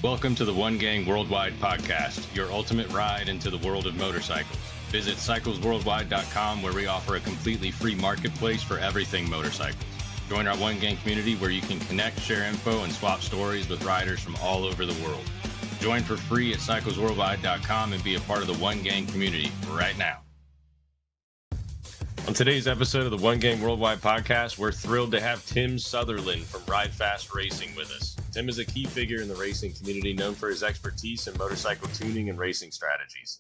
Welcome to the One Gang Worldwide podcast, your ultimate ride into the world of motorcycles. Visit cyclesworldwide.com where we offer a completely free marketplace for everything motorcycles. Join our One Gang community where you can connect, share info, and swap stories with riders from all over the world. Join for free at cyclesworldwide.com and be a part of the One Gang community right now. On today's episode of the One Gang Worldwide podcast, we're thrilled to have Tim Sutherland from Rydfast Racing with us. Tim is a key figure in the racing community, known for his expertise in motorcycle tuning and racing strategies.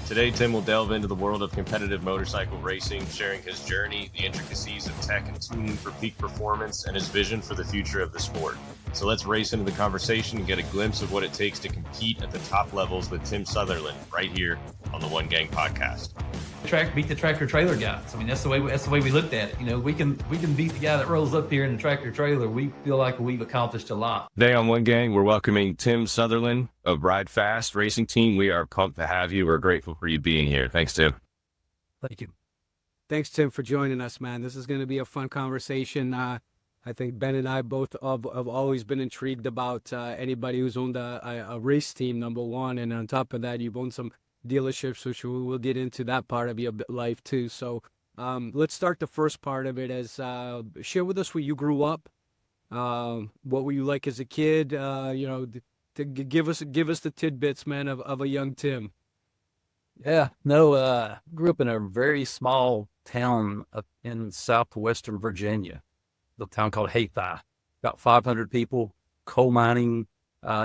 Today, Tim will delve into the world of competitive motorcycle racing, sharing his journey, the intricacies of tech and tuning for peak performance, and his vision for the future of the sport. So let's race into the conversation and get a glimpse of what it takes to compete at the top levels with Tim Sutherland right here on the One Gang podcast. Beat the tractor trailer guys. I mean, that's the way we looked at it. You know, we can beat the guy that rolls up here in the tractor trailer. We feel like we've accomplished a lot. Today on One Gang, we're welcoming Tim Sutherland of Rydfast Racing Team. We are pumped to have you. We're grateful for you being here. Thanks, Tim. Thank you. Thanks, Tim, for joining us, man. This is going to be a fun conversation. I think Ben and I both have always been intrigued about anybody who's owned a race team, number one. And on top of that, you've owned some dealerships, which we'll get into that part of your life too. So let's start the first part of it as share with us where you grew up. What were you like as a kid? To give us the tidbits, man, of a young Tim. Yeah, grew up in a very small town up in southwestern Virginia, the town called Haythi. About 500 people, coal mining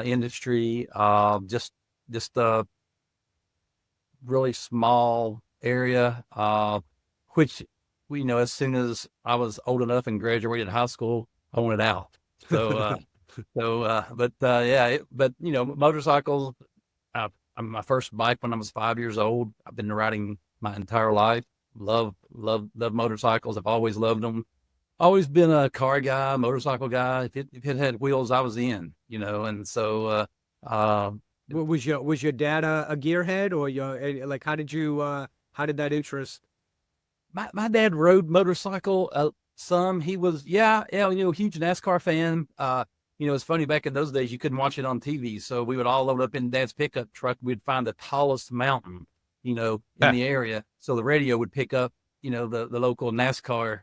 industry, just really small area, which as soon as I was old enough and graduated high school, I wanted out. So, motorcycles. My first bike when I was 5 years old. I've been riding my entire life. Love motorcycles. I've always loved them. Always been a car guy, motorcycle guy. If it had wheels, I was in. And so. Was your dad a gearhead, or how did that interest? My dad rode motorcycle some. He was huge NASCAR fan. It's funny, back in those days you couldn't watch it on TV, so we would all load up in Dad's pickup truck. We'd find the tallest mountain, in the area, so the radio would pick up, the local NASCAR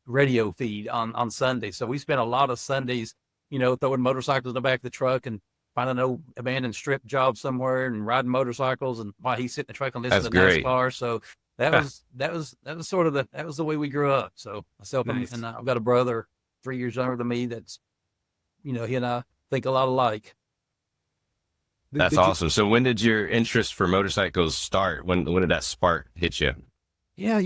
radio feed on Sunday. So we spent a lot of Sundays, throwing motorcycles in the back of the truck and finding an old abandoned strip job somewhere and riding motorcycles, and while he's sitting in the truck and listening to NASCAR. So that was the way we grew up. So myself and I've got a brother 3 years younger than me that's, he and I think a lot alike. That's awesome. So when did your interest for motorcycles start? When did that spark hit you? Yeah,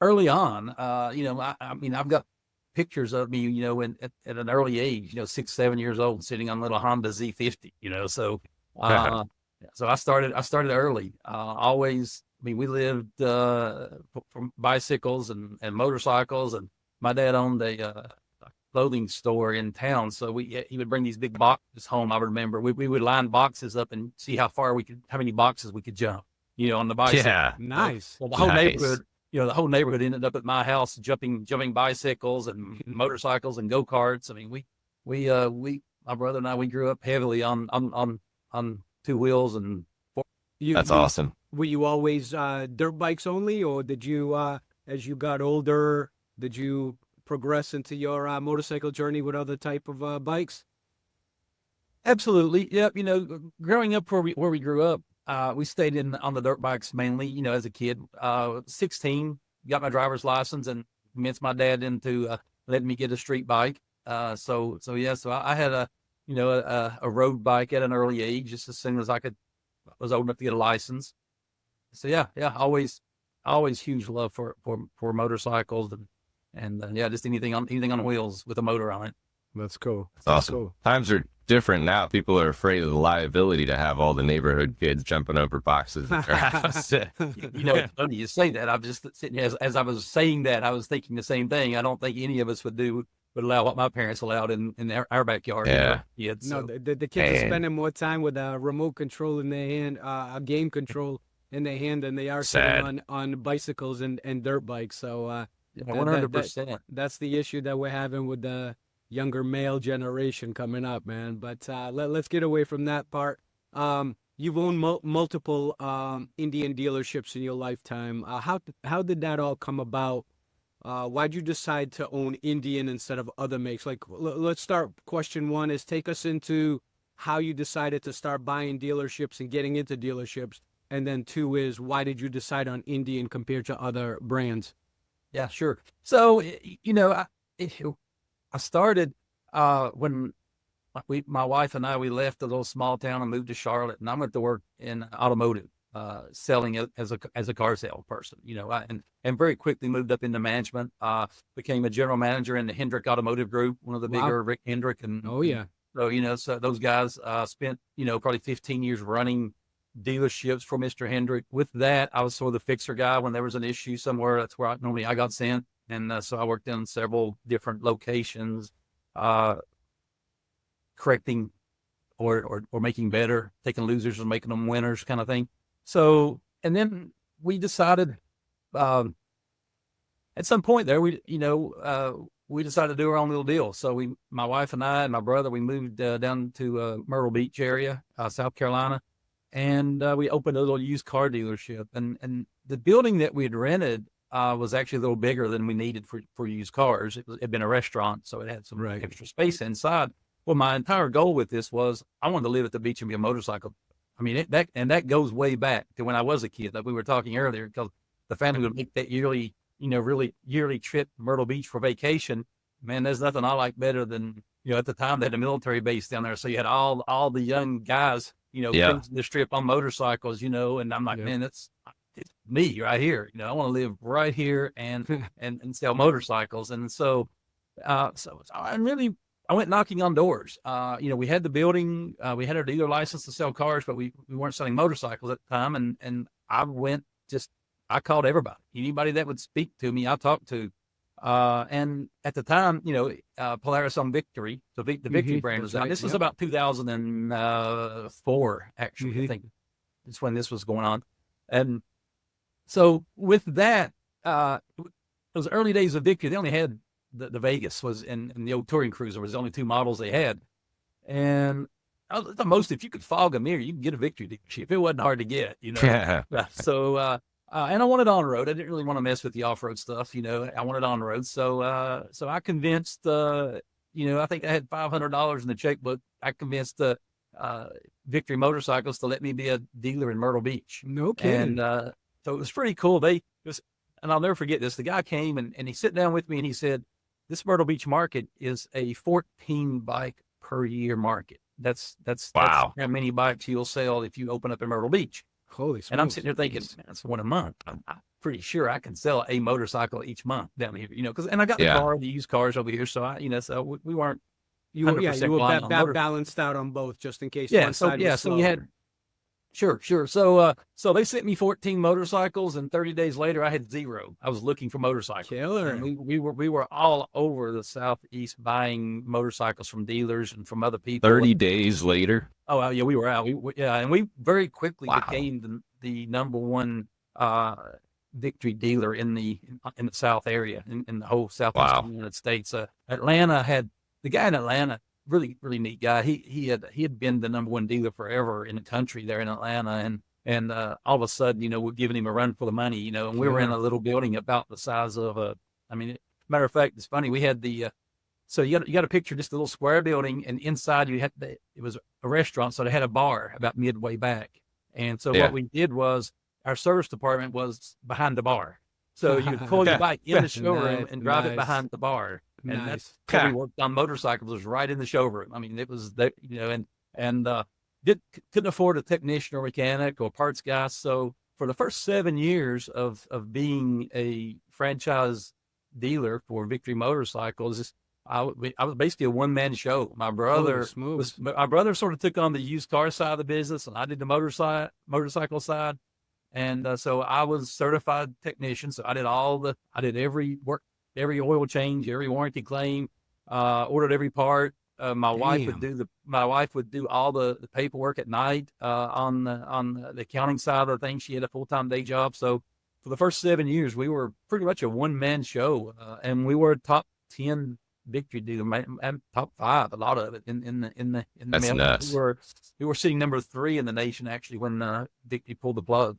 early on, I've got pictures of me, at an early age, 6, 7 years old, sitting on a little Honda Z50, so I started early. We lived from bicycles and motorcycles, and my dad owned a clothing store in town, so he would bring these big boxes home. I remember we would line boxes up and see how many boxes we could jump, on the bicycle. Yeah, nice. Well, the whole neighborhood. The whole neighborhood ended up at my house, jumping bicycles and motorcycles and go-karts. I mean, my brother and I, we grew up heavily on two wheels and four. That's awesome. Were you always dirt bikes only, or did you, as you got older, did you progress into your motorcycle journey with other type of bikes? Absolutely. Yep. Growing up where we grew up, we stayed on the dirt bikes mainly, as a kid. 16, got my driver's license and convinced my dad into letting me get a street bike. So I had a road bike at an early age, just as soon as I was old enough to get a license. So always huge love for motorcycles and just anything on wheels with a motor on it. That's cool. That's awesome. Cool. Times are different now. People are afraid of the liability to have all the neighborhood kids jumping over boxes. It's funny you say that. I'm just sitting here, as I was saying that, I was thinking the same thing. I don't think any of us would allow what my parents allowed in our backyard. Yeah. No, the kids are spending more time with a remote control in their hand, a game control in their hand, than they are sitting on bicycles and dirt bikes. So 100%. That's the issue that we're having with the younger male generation coming up, man. But let's get away from that part. You've owned multiple Indian dealerships in your lifetime. How did that all come about? Why'd you decide to own Indian instead of other makes? Like, let's start. Question one is take us into how you decided to start buying dealerships and getting into dealerships. And then two is why did you decide on Indian compared to other brands? Yeah, sure. So, I started when my wife and I, we left a little small town and moved to Charlotte, and I went to work in automotive, selling it as a car salesperson, and very quickly moved up into management, became a general manager in the Hendrick Automotive Group, one of the bigger Rick Hendrick. And oh yeah. So those guys spent, probably 15 years running dealerships for Mr. Hendrick. With that, I was sort of the fixer guy when there was an issue somewhere. That's where I got sent. And so I worked in several different locations, correcting or making better, taking losers and making them winners kind of thing. So, and then we decided at some point there, we decided to do our own little deal. So my wife and I and my brother, we moved down to Myrtle Beach area, South Carolina. And we opened a little used car dealership. And the building that we had rented was actually a little bigger than we needed for used cars. It had been a restaurant, so it had some extra space inside. Well, my entire goal with this was I wanted to live at the beach and be a motorcycle. I mean, that goes way back to when I was a kid, like we were talking earlier, because the family would make that yearly trip to Myrtle Beach for vacation. Man, there's nothing I like better than, at the time they had a military base down there. So you had all the young guys, the strip on motorcycles, and I'm like, man, it's me right here. I want to live right here and sell motorcycles. And so I went knocking on doors. We had the building, we had our dealer license to sell cars, but we weren't selling motorcycles at the time. And I called everybody, anybody that would speak to me, I talked to. And at the time, Polaris on Victory, the Victory brand was out. Right, this was about 2004, actually. I think that's when this was going on. And so with that, those early days of Victory, they only had the Vegas was in the old touring cruiser was the only two models they had. And the most, if you could fog a mirror, you could get a Victory dealership. It wasn't hard to get, So, and I wanted on road. I didn't really want to mess with the off road stuff, I wanted on road. So I convinced, I think I had $500 in the checkbook. I convinced Victory Motorcycles to let me be a dealer in Myrtle Beach. No kidding. And so it was pretty cool. And I'll never forget this. The guy came and he sat down with me and he said, this Myrtle Beach market is a 14 bike per year market. That's how many bikes you'll sell if you open up in Myrtle Beach. Holy smokes. And I'm sitting there thinking, man, that's one a month. I'm pretty sure I can sell a motorcycle each month down here, and I got the car, the used cars over here. So so we weren't, you were balanced out on both just in case. Yeah. So you had, sure. So they sent me 14 motorcycles and 30 days later I had 0. I was looking for motorcycles. Killer. And we were all over the Southeast buying motorcycles from dealers and from other people. 30 days later. Oh yeah, we were out. And we very quickly became the number one Victory dealer in the South area, in the whole Southeast United States. Atlanta had the guy in Atlanta, really neat guy. He had been the number one dealer forever in the country there in Atlanta, and all of a sudden, we're giving him a run for the money, and we were in a little building about the size of matter of fact, it's funny. We had so you got to picture just a little square building, and inside it was a restaurant, so they had a bar about midway back. And so what we did was our service department was behind the bar. So you would pull your bike in the showroom and drive it behind the bar. And that's how we worked on motorcycles, was right in the showroom. I mean, it was that, couldn't afford a technician or mechanic or parts guy. So for the first 7 years of being a franchise dealer for Victory Motorcycles, I was basically a one-man show. My brother sort of took on the used car side of the business, and I did the motorcycle side. And so I was certified technician. So I did every work, every oil change, every warranty claim, ordered every part. My wife would do all the paperwork at night on the accounting side of the thing. She had a full-time day job. So for the first 7 years, we were pretty much a one-man show, and we were a top 10 victory dealer, and top 5, a lot of it That's nuts. We were sitting number 3 in the nation actually when Victory pulled the plug.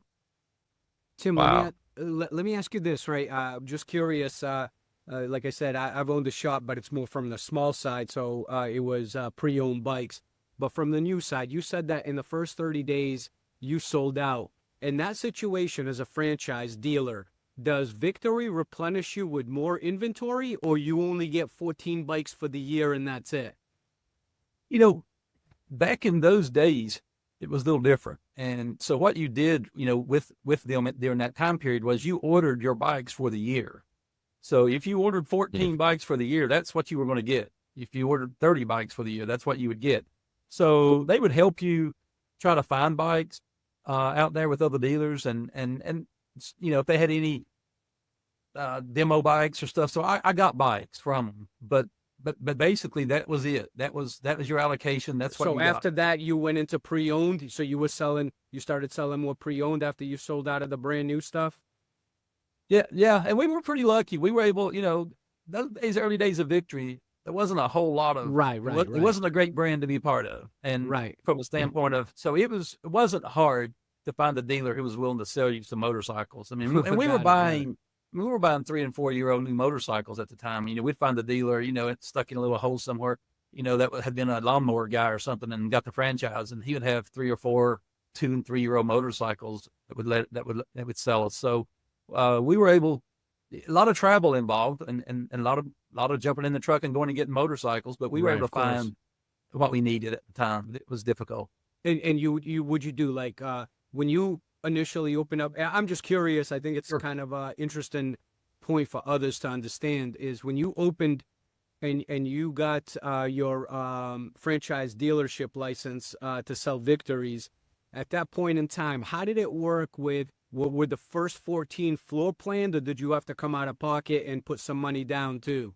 Tim, Wow. let me ask you this, right? I'm just curious. Like I said, I've owned a shop, but it's more from the small side, so it was pre-owned bikes. But from the new side, you said that in the first 30 days you sold out. In that situation, as a franchise dealer, does Victory replenish you with more inventory, or you only get 14 bikes for the year and that's it? You know, back in those days, it was a little different. And so what you did, with them during that time period was you ordered your bikes for the year. So if you ordered 14 bikes for the year, that's what you were going to get. If you ordered 30 bikes for the year, that's what you would get. So they would help you try to find bikes out there with other dealers, and if they had any demo bikes or stuff. So I got bikes from them, but basically that was it. That was your allocation. That's what. So after that, you went into pre-owned. So you started selling more pre-owned after you sold out of the brand new stuff. Yeah, and we were pretty lucky. We were able, those early days of Victory, there wasn't a whole lot of right. It wasn't a great brand to be part of, and right from a standpoint of, so it wasn't hard to find a dealer who was willing to sell you some motorcycles. I mean, and we were buying 3 and 4 year old new motorcycles at the time. We'd find a dealer, it's stuck in a little hole somewhere, that had been a lawnmower guy or something and got the franchise, and he would have 3 or 4 2 and 3 year old motorcycles that would sell us. So we were able, a lot of travel involved, and a lot of jumping in the truck and going and getting motorcycles, but we were able to find what we needed at the time. It was difficult. And you would you do like when you initially opened up? I'm just curious. I think it's kind of an interesting point for others to understand is when you opened and you got your franchise dealership license to sell Victories. At that point in time, how did it work with? Were the first 14 floor planned, or did you have to come out of pocket and put some money down too?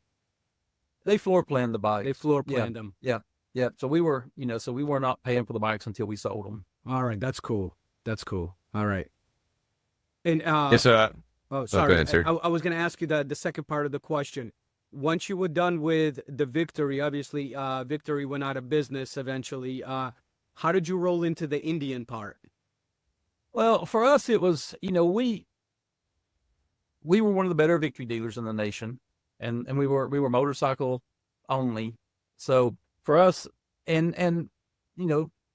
They floor planned the bikes. They floor planned them. Yeah. So we were, we were not paying for the bikes until we sold them. All right, that's cool. All right. And yes, sorry. Go ahead, sir. I was going to ask you the second part of the question. Once you were done with the Victory, obviously, Victory went out of business eventually. How did you roll into the Indian part? Well, for us, it was, we were one of the better Victory dealers in the nation, and we were motorcycle only. So for us, and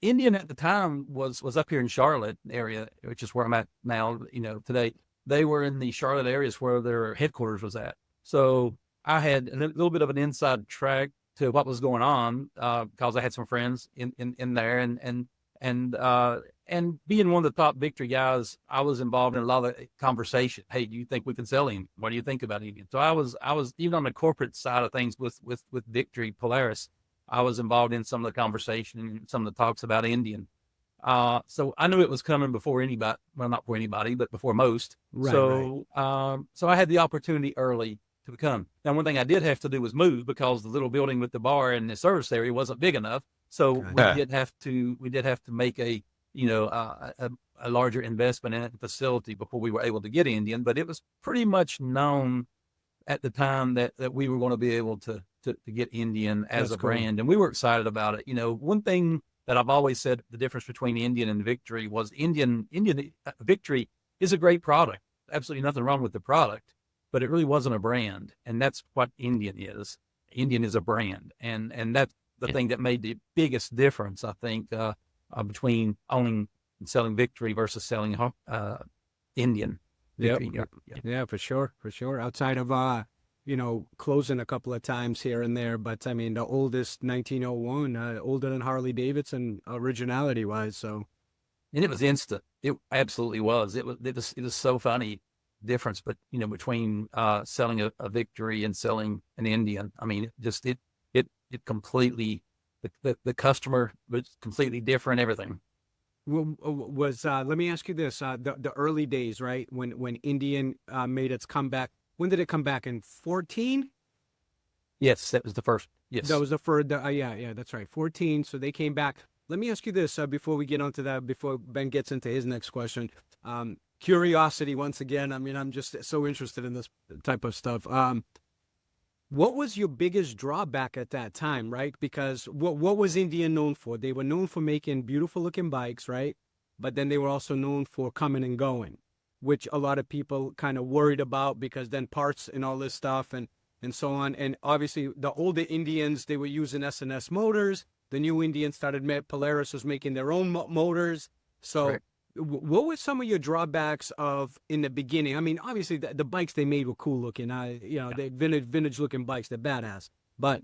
Indian at the time was up here in Charlotte area, which is where I'm at now, today. They were in the Charlotte areas where their headquarters was at. So I had a little bit of an inside track to what was going on, because I had some friends in there, and being one of the top Victory guys, I was involved in a lot of conversation. Hey, do you think we can sell him? What do you think about him? So I was even on the corporate side of things with Victory Polaris. I was involved in some of the conversation and some of the talks about Indian. So I knew it was coming before anybody. Well, not before anybody, but before most. Right, so I had the opportunity early to come. Now, one thing I did have to do was move, because the little building with the bar and the service area wasn't big enough. So we did have to make a larger investment in a facility before we were able to get Indian. But it was pretty much known at the time that we were going to be able to get Indian as a brand, and we were excited about it. One thing that I've always said, the difference between Indian and Victory was Indian Victory is a great product. Absolutely nothing wrong with the product, but it really wasn't a brand, and that's what Indian is. Indian is a brand, and that's the thing that made the biggest difference, I think, between owning and selling Victory versus selling Indian. Victory. Yeah, for sure. Outside of closing a couple of times here and there, but I mean the oldest 1901, older than Harley Davidson originality wise. So, and it was instant. It absolutely was. It was so funny difference, but between selling a Victory and selling an Indian. I mean, it completely, the customer was completely different. Everything. Let me ask you this: the early days, right? When Indian made its comeback. When did it come back, in 14? Yes, that was the first. Yes, that was the first. Yeah, that's right. 14. So they came back. Let me ask you this before we get onto that. Before Ben gets into his next question, curiosity once again. I mean, I'm just so interested in this type of stuff. What was your biggest drawback at that time, right? Because what was Indian known for? They were known for making beautiful looking bikes, right? But then they were also known for coming and going, which a lot of people kind of worried about because then parts and all this stuff and so on. And obviously the older Indians, they were using S&S motors. The new Indians Polaris was making their own motors. So Correct. What were some of your drawbacks of in the beginning? I mean, obviously the bikes they made were cool looking. They vintage looking bikes, they're badass. But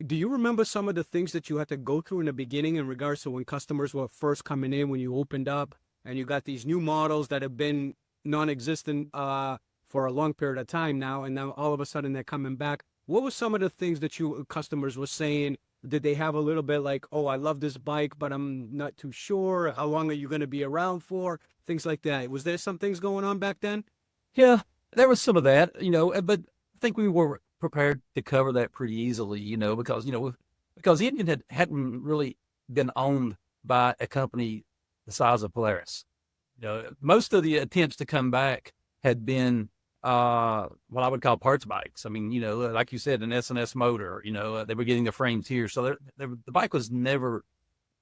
do you remember some of the things that you had to go through in the beginning in regards to when customers were first coming in, when you opened up and you got these new models that have been non-existent for a long period of time now, and now all of a sudden they're coming back? What were some of the things that you customers were saying? Did they have a little bit like, oh, I love this bike, but I'm not too sure. How long are you going to be around for? Things like that. Was there some things going on back then? Yeah, there was some of that, but I think we were prepared to cover that pretty easily, because Indian hadn't really been owned by a company the size of Polaris. Most of the attempts to come back had been what I would call parts bikes. I mean, like you said, an S&S motor, they were getting the frames here. So the bike was never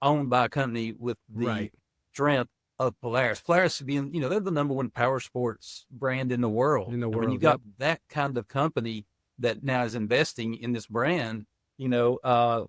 owned by a company with the strength of Polaris. Polaris being, they're the number one power sports brand in the world. And when you got that kind of company that now is investing in this brand, Polaris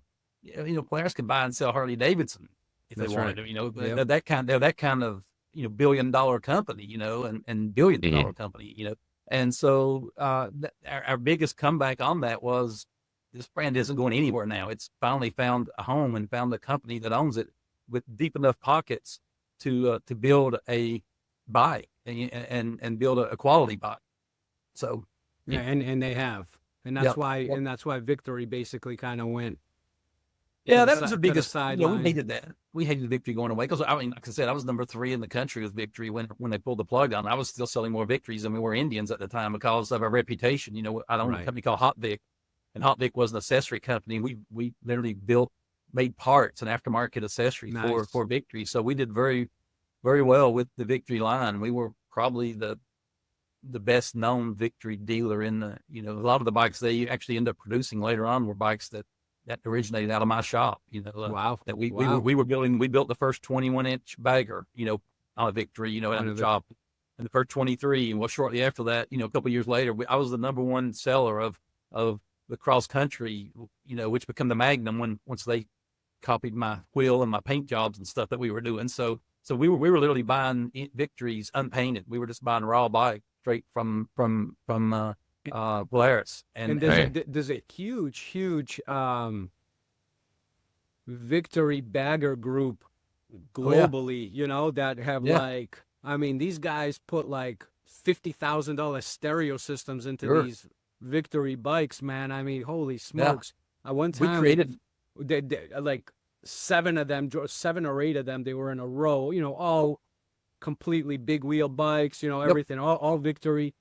can buy and sell Harley Davidson if they wanted to, they're that kind of, $1 billion company, and $1 billion company, And so our biggest comeback on that was this brand isn't going anywhere now. It's finally found a home and found a company that owns it with deep enough pockets to build a bike and build a quality bike. So yeah, and they have, and that's why Victory basically kind of went. Yeah, that was the biggest. We hated that. We hated Victory going away because like I said, I was number 3 in the country with Victory when they pulled the plug on. I was still selling more Victories than we were Indians at the time because of our reputation. I owned a company called Hot Vic, and Hot Vic was an accessory company. We literally made parts and aftermarket accessory for Victory. So we did very, very well with the Victory line. We were probably the best known Victory dealer in the. A lot of the bikes they actually end up producing later on were bikes that originated out of my shop, that we were building. We built the first 21-inch bagger, on a Victory, out of the shop, and the first 23. And shortly after that, a couple of years later, I was the number one seller of the cross country, which became the Magnum once they copied my wheel and my paint jobs and stuff that we were doing. So we were literally buying Victories unpainted. We were just buying raw bike straight from Polaris, and there's a huge Victory bagger group globally, that have these guys put like $50,000 stereo systems into these Victory bikes, man. I mean, holy smokes! At one time we created like 7 or 8 of them. They were in a row, all completely big wheel bikes, everything, all Victory,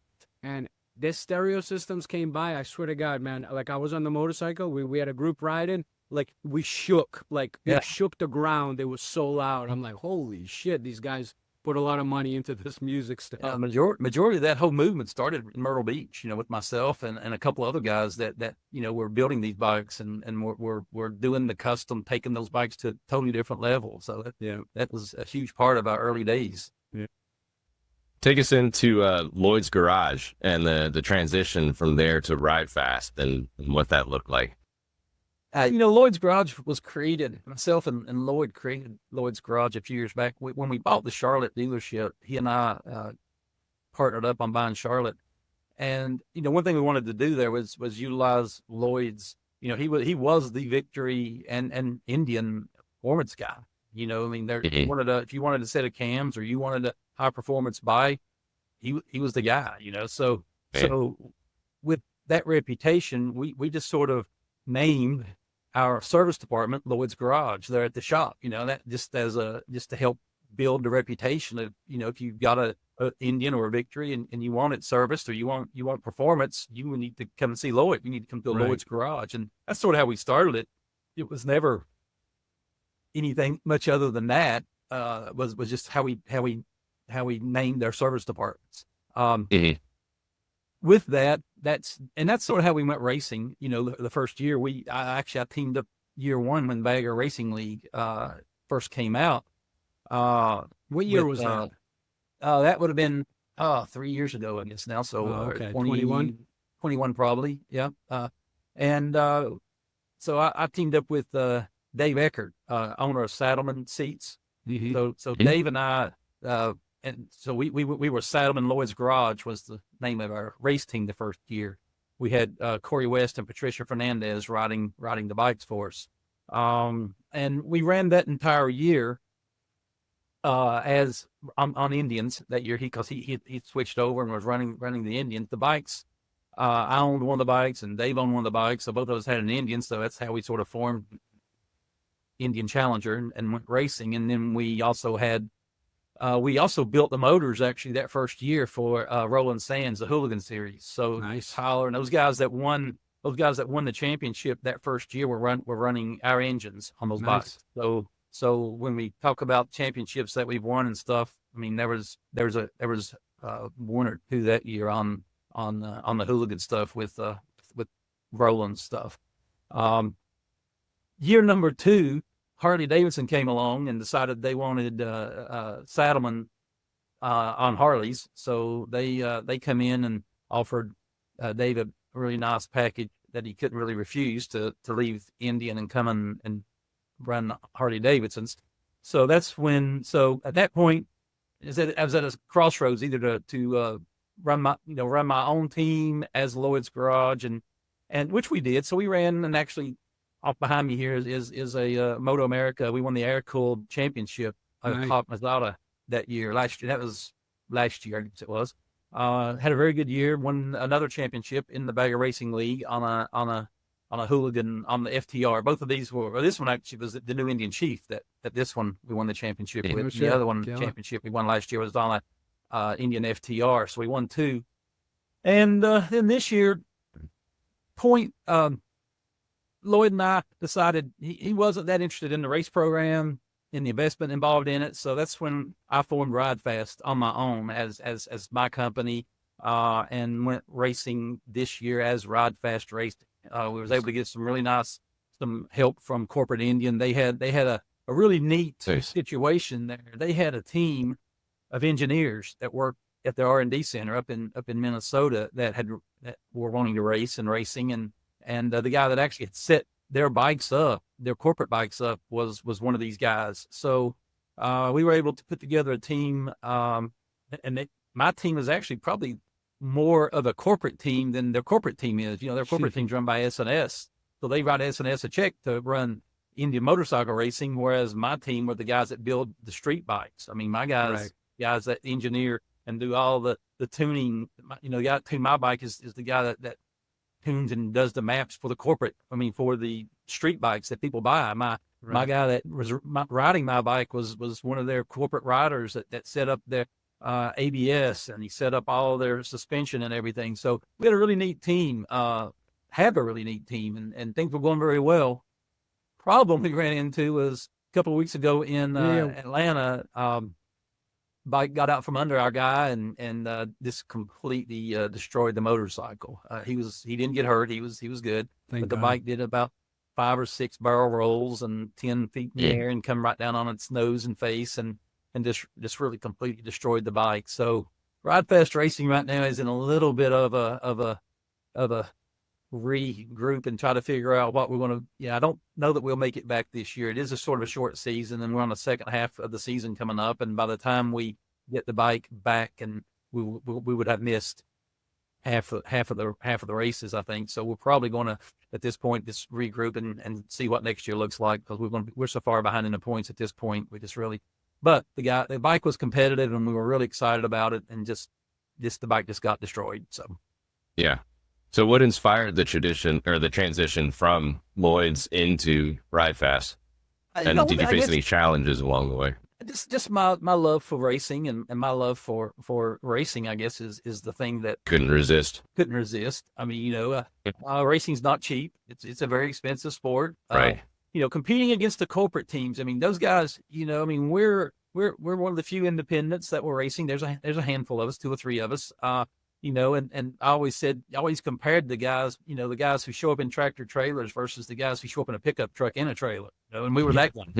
and their stereo systems came by. I swear to God, man. Like I was on the motorcycle. We had a group riding. Like we shook. Like it shook the ground. It was so loud. I'm like, holy shit! These guys put a lot of money into this music stuff. Majority of that whole movement started in Myrtle Beach. with myself and a couple other guys that were building these bikes and we're doing the custom, taking those bikes to a totally different level. So that was a huge part of our early days. Yeah. Take us into Lloyd's Garage and the transition from there to Rydfast and what that looked like. Lloyd's Garage was created. Myself and Lloyd created Lloyd's Garage a few years back. When we bought the Charlotte dealership, he and I partnered up on buying Charlotte. And one thing we wanted to do there was utilize Lloyd's. He was the Victory and Indian performance guy. If you wanted a set of cams or you wanted a high performance bike, he was the guy. So with that reputation, we just sort of named our service department Lloyd's Garage there at the shop. That just to help build the reputation of if you've got a Indian or a Victory and you want it serviced or you want performance, you need to come and see Lloyd. You need to come to Lloyd's Garage, and that's sort of how we started it. It was never anything much other than that. Was just how we named our service departments. with that, that's sort of how we went racing. You know, the first year I teamed up year one when Bagger Racing League first came out. What year was that? That would have been 3 years ago, I guess now. So okay, 21? 21 probably, yeah. And so I teamed up with Dave Eckert, owner of Saddleman Seats. Mm-hmm. So Dave and I, and so we were Saddleman Lloyd's Garage was the name of our race team the first year. We had Corey West and Patricia Fernandez riding the bikes for us, and we ran that entire year as on Indians that year. Because he switched over and was running the Indians. The bikes, I owned one of the bikes and Dave owned one of the bikes, so both of us had an Indian. So that's how we sort of formed Indian Challenger and went racing. And then we also built the motors actually that first year for Roland Sands, the Hooligan Series. So nice. Tyler and those guys that won the championship that first year were running our engines on those bikes. So when we talk about championships that we've won and stuff, I mean there was one or two that year on the Hooligan stuff with Roland stuff. Year number 2, Harley Davidson came along and decided they wanted Saddleman on Harleys, so they come in and offered Dave a really nice package that he couldn't really refuse to leave Indian and come and run Harley Davidsons. So that's when. So at that point, I was at a crossroads, either to run my own team as Lloyd's Garage, and which we did. So we ran, and actually off behind me here is a Moto America. We won the air cooled championship of Top Mazda that year. That was last year, I guess it was. Had a very good year. Won another championship in the Bagger Racing League on a Hooligan on the FTR. Both of these were. Well, this one actually was the new Indian Chief. That this one we won the championship with. Sure. The other one championship we won last year was on a Indian FTR. So we won 2. And then this year, Lloyd and I decided he wasn't that interested in the race program, in the investment involved in it. So that's when I formed Rydfast on my own as my company, and went racing this year as Rydfast Raced. We was able to get some help from Corporate Indian. They had a really neat situation there. They had a team of engineers that worked at the R&D center up in Minnesota that were wanting to race and racing, and the guy that actually had set their corporate bikes up was one of these guys. So we were able to put together a team, and my team is actually probably more of a corporate team than their corporate team is. Their corporate team's run by S&S, so they write S&S a check to run Indian motorcycle racing, whereas my team were the guys that build the street bikes. I mean, my guys that engineer and do all the tuning. The guy that tuned my bike is the guy that tunes and does the maps for the corporate. I mean, for the street bikes that people buy. My guy that was riding my bike was one of their corporate riders that set up their ABS, and he set up all their suspension and everything. So we had a really neat team, and things were going very well. Problem we ran into was a couple of weeks ago in Atlanta. Bike got out from under our guy and this completely destroyed the motorcycle. He didn't get hurt. He was good. But the bike did about 5 or 6 barrel rolls and 10 feet in the air and come right down on its nose and face and just really completely destroyed the bike. So Rydfast Racing right now is in a little bit of a regroup and try to figure out what we're going to. I don't know that we'll make it back this year. It is a sort of a short season, and we're on the second half of the season coming up. And by the time we get the bike back, and we would have missed half of the races, I think. So we're probably going to at this point just regroup and see what next year looks like, because we're so far behind in the points at this point. But the bike was competitive, and we were really excited about it, and the bike just got destroyed. So yeah. So what inspired the transition from Lloyd's into Rydfast? And did you face any challenges along the way? Just my love for racing and my love for racing, I guess, is the thing that couldn't resist. I mean, racing's not cheap. It's a very expensive sport. Right. Competing against the corporate teams. I mean, those guys. We're one of the few independents that were racing. There's a handful of us, 2 or 3 of us. and I always compared the guys, the guys who show up in tractor trailers versus the guys who show up in a pickup truck and a trailer, and we were that one.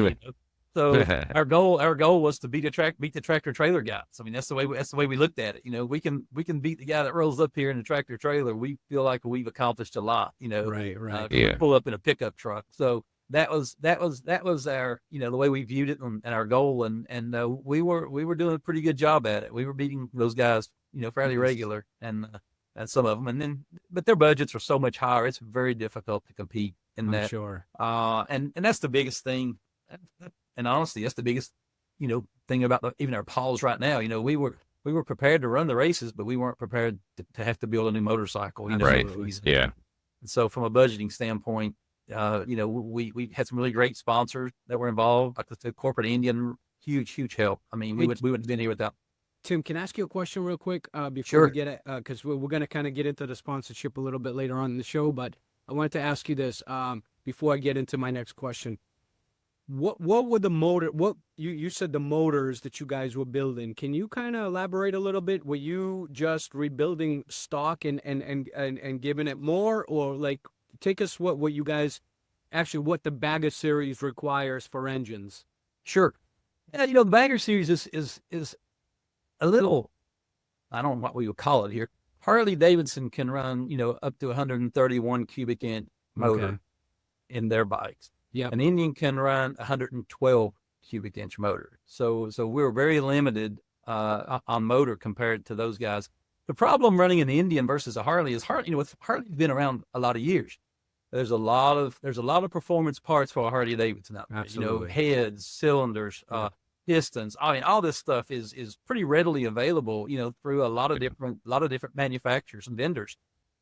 So our goal was to beat the tractor trailer guys. I mean, that's the way we looked at it. We can beat the guy that rolls up here in the tractor trailer. We feel like we've accomplished a lot. Right. Pull up in a pickup truck. So that was our, the way we viewed it and our goal. And we were doing a pretty good job at it. We were beating those guys, fairly regular, and some of them. But their budgets are so much higher. It's very difficult to compete in that. Sure. And that's the biggest thing. And honestly, that's the biggest, thing about even our Pauls right now. We were prepared to run the races, but we weren't prepared to have to build a new motorcycle. Right. Yeah. And so from a budgeting standpoint, we had some really great sponsors that were involved, like the corporate Indian, huge help. I mean, we wouldn't have been here without. Tim, can I ask you a question real quick before Sure. we get it? Because we're going to kind of get into the sponsorship a little bit later on in the show, but I wanted to ask you this before I get into my next question. What were the motor? What you said the motors that you guys were building? Can you kind of elaborate a little bit? Were you just rebuilding stock and giving it more, or like take us what you guys actually what the Bagger series requires for engines? Sure. Yeah, the Bagger series is a little, I don't know what we would call it here. Harley Davidson can run up to 131 cubic inch motor in their bikes. Yeah, an Indian can run 112 cubic inch motor. So we're very limited on motor compared to those guys. The problem running an Indian versus a Harley is Harley's been around a lot of years. There's a lot of performance parts for a Harley Davidson out there. Absolutely. Heads, cylinders, pistons. I mean, all this stuff is pretty readily available, through a lot of different manufacturers and vendors.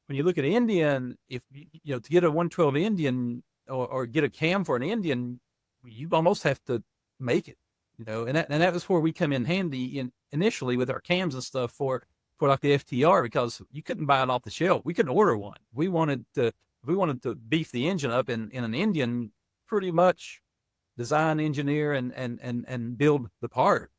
When you look at Indian, if to get a 112 Indian or get a cam for an Indian, you almost have to make it, and that was where we come in handy initially with our cams and stuff for like the FTR, because you couldn't buy it off the shelf. We couldn't order one. We wanted to beef the engine up in an Indian, pretty much design, engineer, and build the part,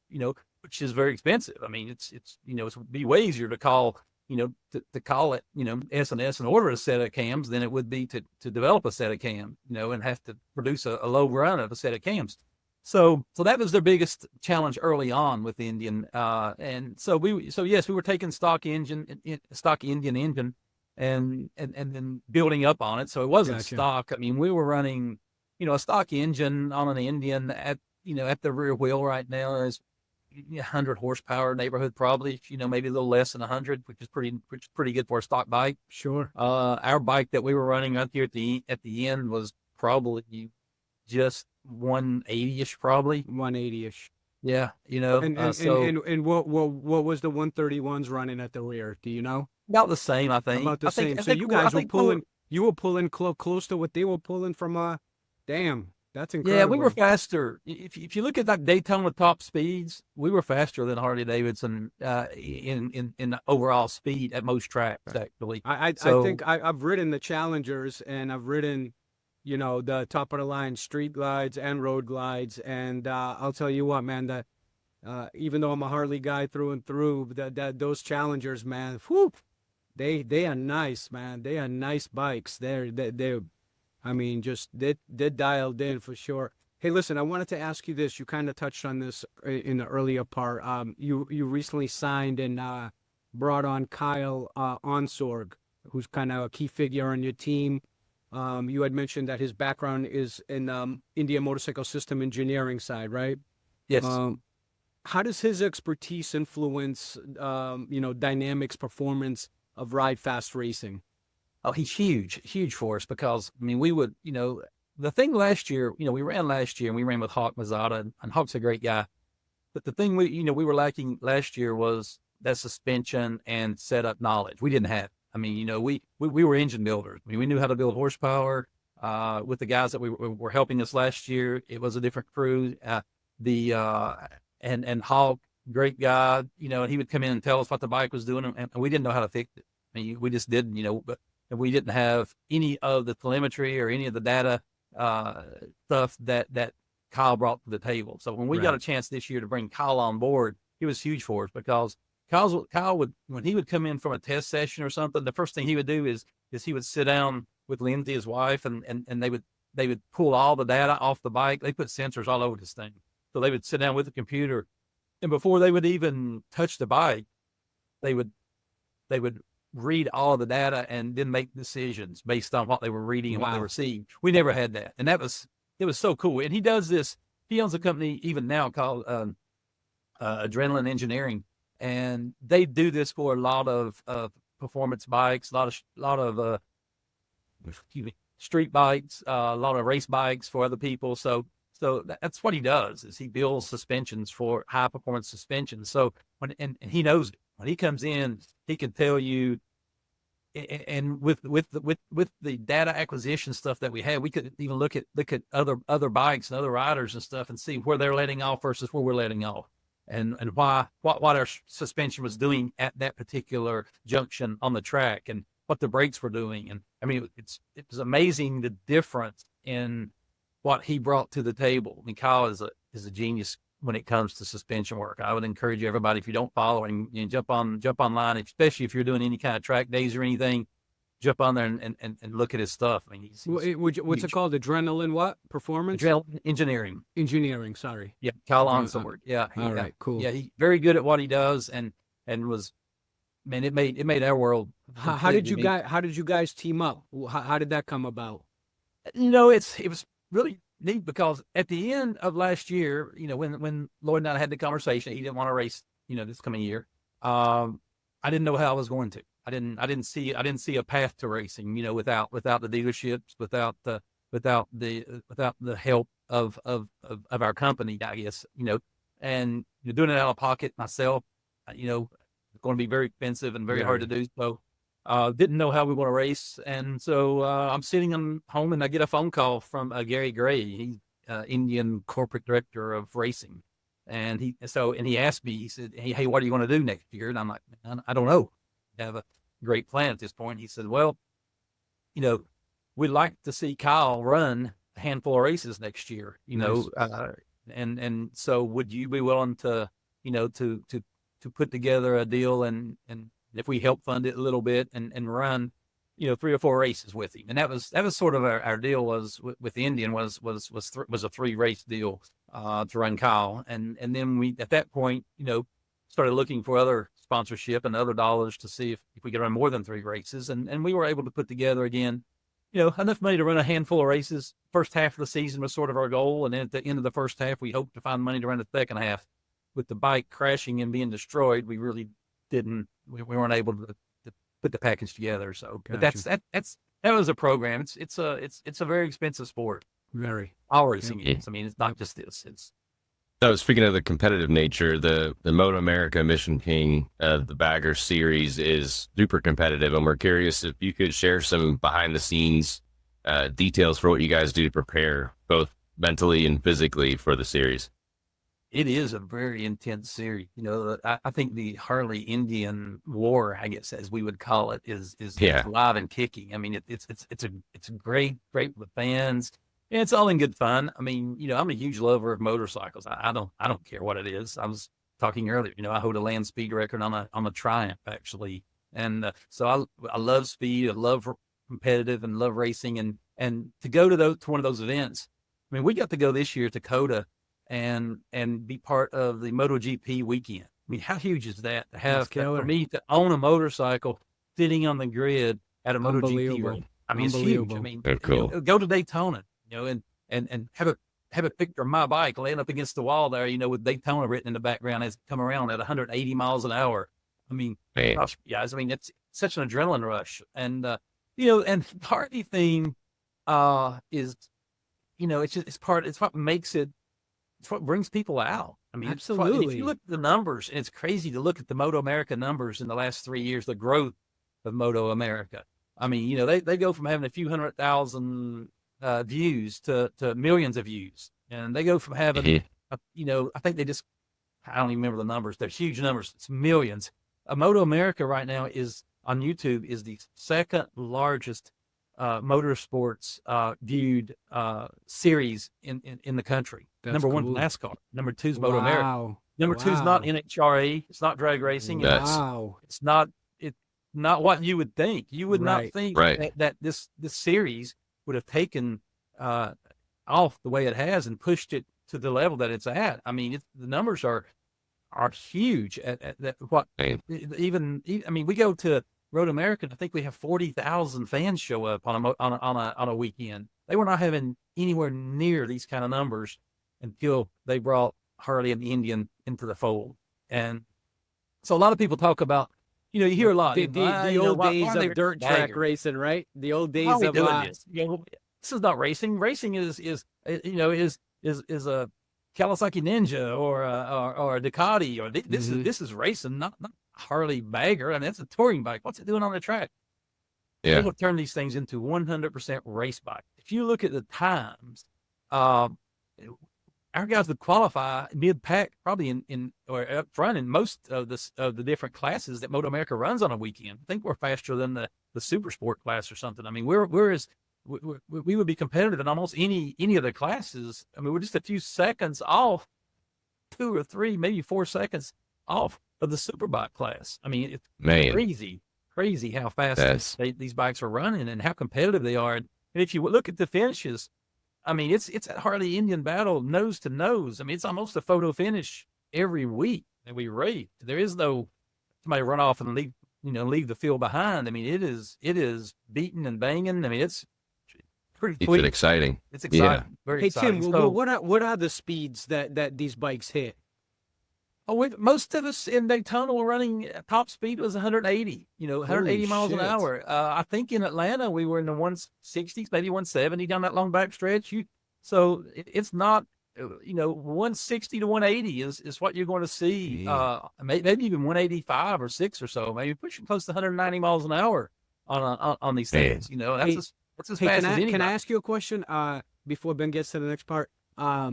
which is very expensive. I mean, it's would be way easier to call, to call it, S&S and order a set of cams than it would be to develop a set of cams, and have to produce a low run of a set of cams. So that was their biggest challenge early on with the Indian. And so yes, we were taking stock Indian engine and then building up on it. So it wasn't stock. I mean, we were running, a stock engine on an Indian at the rear wheel right now is 100 horsepower neighborhood, probably, maybe a little less than 100, which is pretty good for a stock bike. Sure. Our bike that we were running out here at the end was probably just 180-ish, probably 180-ish. Yeah. And what was the 131s running at the rear? Do you know? About the same, I think. About the same. So you guys were pulling. You were pulling close to what they were pulling from. Damn. That's incredible. Yeah, we were faster. If you look at like Daytona top speeds, we were faster than Harley Davidson in overall speed at most tracks. Actually, I think I've ridden the Challengers, and I've ridden, the top of the line street glides and road glides, and I'll tell you what, man, even though I'm a Harley guy through and through, those Challengers, man, whew, they are nice, man. They are nice bikes. They're I mean, just they're dialed in for sure. Hey, listen, I wanted to ask you this. You kind of touched on this in the earlier part. You recently signed and brought on Kyle Onsorg, who's kind of a key figure on your team. You had mentioned that his background is in India motorcycle system engineering side, right? Yes. How does his expertise influence, dynamics, performance of Rydfast racing? Oh, he's huge for us, because, I mean, we would, the thing last year, we ran last year and we ran with Hawk Mazzata, and Hawk's a great guy. But the thing we were lacking last year was that suspension and setup knowledge. We didn't have. I mean, we were engine builders. I mean, we knew how to build horsepower. With the guys that were helping us last year, it was a different crew. And Hawk, great guy, and he would come in and tell us what the bike was doing, and we didn't know how to fix it. I mean, we just didn't, but we didn't have any of the telemetry or any of the data stuff that Kyle brought to the table. So when we got a chance this year to bring Kyle on board, it was huge for us, because Kyle would, when he would come in from a test session or something, the first thing he would do is he would sit down with Lindsay, his wife, and they would pull all the data off the bike. They put sensors all over this thing. So they would sit down with the computer, and before they would even touch the bike, they would read all of the data and then make decisions based on what they were reading and what they were seeing. We never had that. And it was so cool. And he does this. He owns a company even now called Adrenaline Engineering. And they do this for a lot of performance bikes, a lot of street bikes, a lot of race bikes for other people. So that's what he does, is he builds suspensions for high performance suspensions. So and he knows it. When he comes in, he can tell you. And with the data acquisition stuff that we had, we could even look at other bikes and other riders and stuff and see where they're letting off versus where we're letting off. And what our suspension was doing at that particular junction on the track, and what the brakes were doing. And I mean, it was amazing, the difference in what he brought to the table. I mean, Kyle is a genius when it comes to suspension work. I would encourage everybody, if you don't follow him, jump online, especially if you're doing any kind of track days or anything, jump on there and look at his stuff. I mean, what's it called? Adrenaline what? Performance? Adrenaline Engineering. Engineering, sorry. Yeah, Kyle Onsword. Yeah. All right, cool. Yeah, he's very good at what he does, and was, man, it made our world. How did you guys team up? How did that come about? It was really neat, because at the end of last year, when Lloyd and I had the conversation, he didn't want to race, this coming year. I didn't know how I was going to. I didn't see a path to racing, without the dealerships, without the help of our company, I guess, and doing it out of pocket myself, it's going to be very expensive and very hard to do. So, didn't know how we want to race. And so, I'm sitting home and I get a phone call from Gary Gray. He's Indian corporate director of racing. And he asked me, he said, Hey, what are you going to do next year? And I'm like, I don't know. I have a great plan at this point. He said, well, we'd like to see Kyle run a handful of races next year, Nice. And so would you be willing to, to put together a deal and if we help fund it a little bit and run, 3 or 4 races with him. And that was sort of our deal was with the Indian was a 3 race deal, to run Kyle. And then we, at that point, started looking for other sponsorship and other dollars to see if we could run more than 3 races. And we were able to put together again, enough money to run a handful of races. First half of the season was sort of our goal. And then at the end of the first half, we hoped to find money to run the second half. With the bike crashing and being destroyed, we really we weren't able to put the package together. So, Gotcha. But that was a program. It's a very expensive sport. Very. All racing is. I mean, it's not just this. So speaking of the competitive nature, the Moto America Mission King, the Bagger Series is super competitive, and we're curious if you could share some behind the scenes details for what you guys do to prepare both mentally and physically for the series. It is a very intense series. I think the Harley Indian War, I guess as we would call it, is live and kicking. I mean, it's a great with the fans. And it's all in good fun. I mean, I'm a huge lover of motorcycles. I don't care what it is. I was talking earlier, I hold a land speed record on a Triumph actually. And so I love speed. I love competitive and love racing. And to go to one of those events, I mean, we got to go this year to COTA and be part of the MotoGP weekend. I mean, how huge is that to have for me to own a motorcycle sitting on the grid at a MotoGP race? I mean, it's huge. I mean, cool. Go to Daytona. And have a picture of my bike laying up against the wall there, with Daytona written in the background as it come around at 180 miles an hour. I mean, gosh, guys, I mean, it's such an adrenaline rush. And, and part of the thing is, it's what makes it, it's what brings people out. I mean, absolutely. If you look at the numbers, and it's crazy to look at the Moto America numbers in the last 3 years, the growth of Moto America. I mean, they go from having a few 100,000 views to millions of views, and they go from having I think I don't even remember the numbers. They're huge numbers. It's millions. Moto America right now is on YouTube is the second largest motorsports viewed series in the country. That's Number 1 cool. NASCAR. Number 2 is Moto America. Number two is not Wow. NHRA. It's not drag racing. And That's Wow. it's not what you would think. You would not Right. think right. that this series would have taken off the way it has and pushed it to the level that it's at. I mean, the numbers are huge at that. What Man. even I mean, we go to Road American. I think we have 40,000 fans show up on a weekend. They were not having anywhere near these kind of numbers until they brought Harley and the Indian into the fold. And so a lot of people talk about, you hear a lot. The old days of dirt track racing, right? The old days Why are we of doing this? This is not racing. Racing is a Kawasaki Ninja or a Ducati or this is racing, not Harley Bagger. I mean, that's a touring bike. What's it doing on the track? Yeah. People turn these things into 100% race bike. If you look at the times, our guys would qualify mid-pack, probably in or up front in most of the different classes that Moto America runs on a weekend. I think we're faster than the Super Sport class or something. I mean, we would be competitive in almost any of the classes. I mean, we're just a few seconds off, 2 or 3, maybe 4 seconds off of the Superbike class. I mean, it's crazy how fast these bikes are running and how competitive they are. And if you look at the finishes, I mean, it's a Harley Indian battle nose to nose. I mean, it's almost a photo finish every week that we race. There is no somebody run off and leave the field behind. I mean, it is beating and banging. I mean, it's pretty Keeps sweet. it exciting. It's exciting. Yeah. Very Hey exciting. Tim, So, what are the speeds that these bikes hit? most of us in Daytona were running top speed was 180, 180 Holy miles an shit. hour. I think in Atlanta we were in the 160s, maybe 170 down that long back stretch. So it's not, 160 to 180 is what you're going to see. Yeah. Maybe even 185 or 6 or so, maybe pushing close to 190 miles an hour on these Man. things. That's as Hey, fast as can anybody. I ask you a question before Ben gets to the next part? Are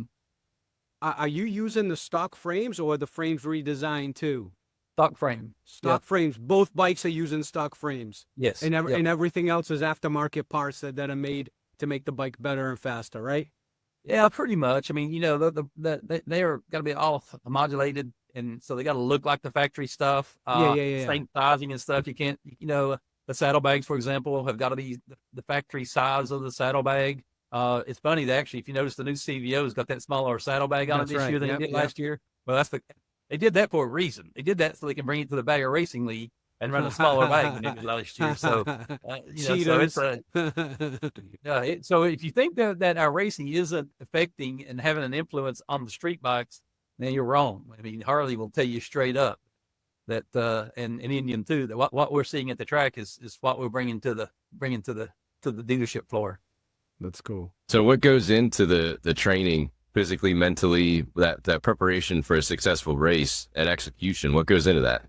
you using the stock frames or the frames redesigned too? Stock frame. Stock frames. Both bikes are using stock frames. Yes. And Yep. and everything else is aftermarket parts that are made to make the bike better and faster, right? Yeah, pretty much. I mean, they are got to be all modulated, and so they got to look like the factory stuff. Yeah. Same sizing and stuff. You can't, the saddlebags, for example, have got to be the factory size of the saddlebag. It's funny that actually, if you notice, the new CVO's got that smaller saddlebag on it That's this right. year than Yep, it did yep. last year. Well, they did that for a reason. They did that so they can bring it to the Bagger Racing League and run a smaller bag than they did last year. So, Cheaters. so if you think that our racing isn't affecting and having an influence on the street bikes, then you're wrong. I mean, Harley will tell you straight up that, and Indian too, that what we're seeing at the track is what we're bringing to the dealership floor. That's cool. So what goes into the training physically, mentally, that preparation for a successful race and execution? What goes into that?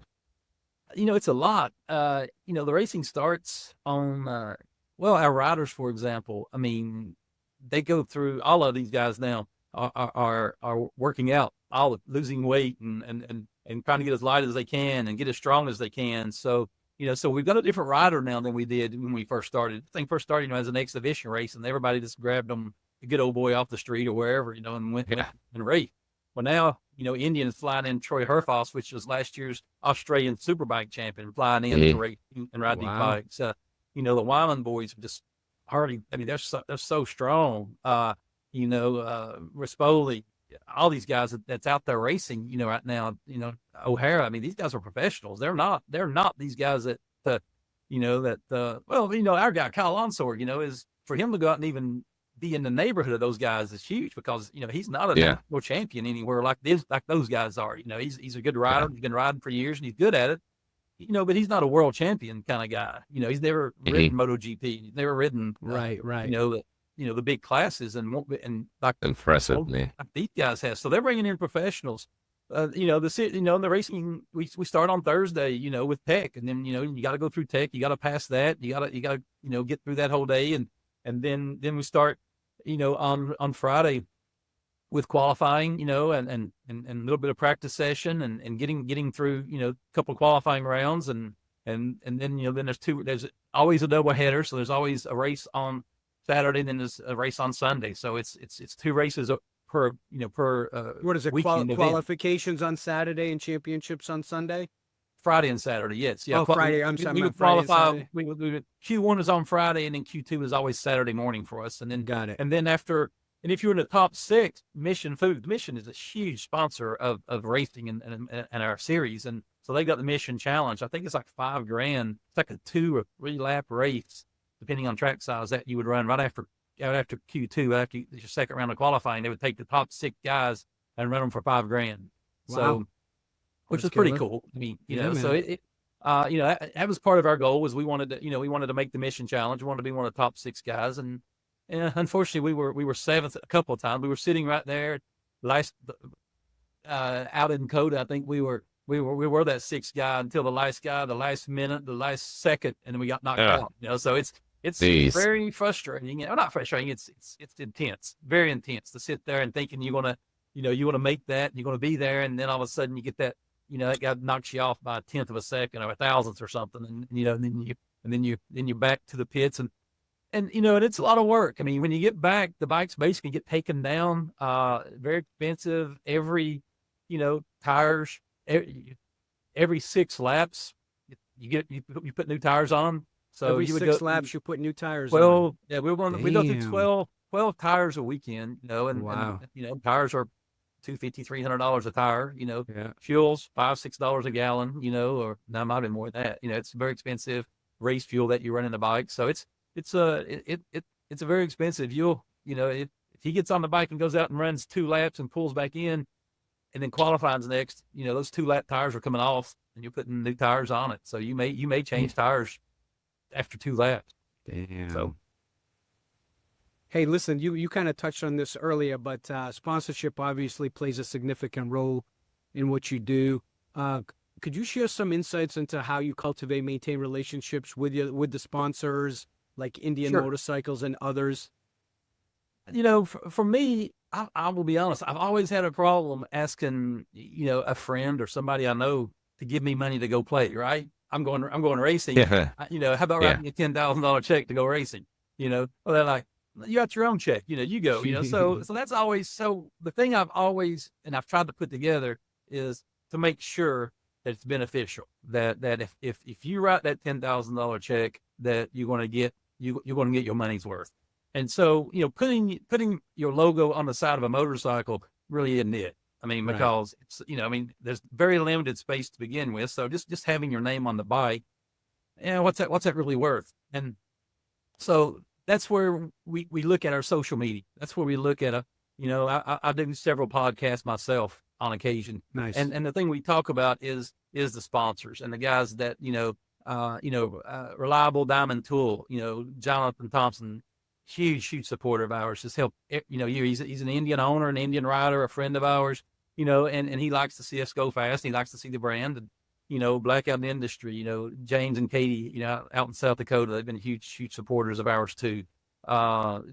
It's a lot. The racing starts on, our riders, for example. I mean, they go through, all of these guys now are working out, all losing weight and trying to get as light as they can and get as strong as they can. So, so we've got a different rider now than we did when we first started. The thing first started, as an exhibition race, and everybody just grabbed them, a good old boy off the street or wherever, and went and raced. Well, now, Indian is flying in Troy Herfoss, which was last year's Australian Superbike champion, flying in to race and ride these bikes. The Wyman boys are just hardly, I mean, they're so strong. Rispoli, all these guys that's out there racing, right now, O'Hara, I mean, these guys are professionals. They're not these guys that, our guy, Kyle Onsor, is for him to go out and even be in the neighborhood of those guys is huge because, he's not a national champion anywhere like those guys are. He's a good rider. He's been riding for years and he's good at it, but he's not a world champion kind of guy. He's never ridden MotoGP. He's never ridden, Right. the big classes and like Impressive, man. like these guys have. So they're bringing in professionals. The racing we start on Thursday, with tech, and then you got to go through tech. You got to pass that. You got to get through that whole day, and then we start, on Friday with qualifying, and a little bit of practice session and getting through, a couple of qualifying rounds, and then then there's always a double header, so there's always a race on Saturday, and then there's a race on Sunday. So it's 2 races What is it? weekend event. Qualifications on Saturday and championships on Sunday? Friday and Saturday, yes. Yeah. Oh, Friday. I'm sorry. We would Friday and qualify. Saturday. We would Q1 is on Friday, and then Q2 is always Saturday morning for us. And then Got it. And then and if you're in the top 6, Mission Foods. Mission is a huge sponsor of racing and our series, and so they got the Mission Challenge. I think it's like $5,000. It's like a 2 or 3 lap race, depending on track size, that you would run right after Q2, after your second round of qualifying. They would take the top 6 guys and run them for $5,000. Wow. So, which That's is pretty killer. cool. I mean, Yeah, man. so that was part of our goal. Was we wanted to make the Mission Challenge. We wanted to be one of the top 6 guys, and unfortunately we were 7th a couple of times. We were sitting right there, out in Coda. I think we were that 6th guy until the last minute, the last second, and then we got knocked out. So it's Jeez. very frustrating. Not frustrating. It's intense, very intense to sit there and thinking you want to make that, and you're going to be there, and then all of a sudden you get that, that guy knocks you off by 1/10 of a second or 1,000th or something, and then you're back to the pits, and it's a lot of work. I mean, when you get back, the bikes basically get taken down. Very expensive. Every tires, every 6 laps, you put new tires on. So every you would 6 go, laps, you put new tires on. Well, yeah, we go through Damn. 12 tires a weekend. Wow. And tires are $250, $300 a tire. Yeah. Fuel's $5-6 a gallon. Or no, it might have been more than that. It's very expensive race fuel that you run in the bike. So it's a very expensive. If he gets on the bike and goes out and runs 2 laps and pulls back in, and then qualifying's next, those 2-lap tires are coming off, and you're putting new tires on it. So you may change tires after 2 laps. Damn. So, hey, listen, you kind of touched on this earlier, but sponsorship obviously plays a significant role in what you do. Could you share some insights into how you cultivate, maintain relationships with the sponsors, like Indian Sure. Motorcycles and others? For me, I will be honest. I've always had a problem asking, a friend or somebody I know to give me money to go play. Right? I'm going racing. Yeah. How about writing a $10,000 check to go racing? Well, they're like, you got your own check. You go. So that's always the thing I've always, and I've tried to put together, is to make sure that it's beneficial. That if you write that $10,000 check, that you're going to get your money's worth. And so, putting your logo on the side of a motorcycle really isn't it. I mean, because it's, there's very limited space to begin with. So just having your name on the bike, what's that really worth? And so that's where we look at our social media. That's where we look at I do several podcasts myself on occasion. Nice. And the thing we talk about is the sponsors and the guys that, Reliable Diamond Tool, Jonathan Thompson, huge supporter of ours. Just help, he's an Indian owner, an Indian rider, a friend of ours, and he likes to see us go fast. He likes to see the brand, and, Blackout in the industry, James and Katie, out in South Dakota, they've been huge supporters of ours too.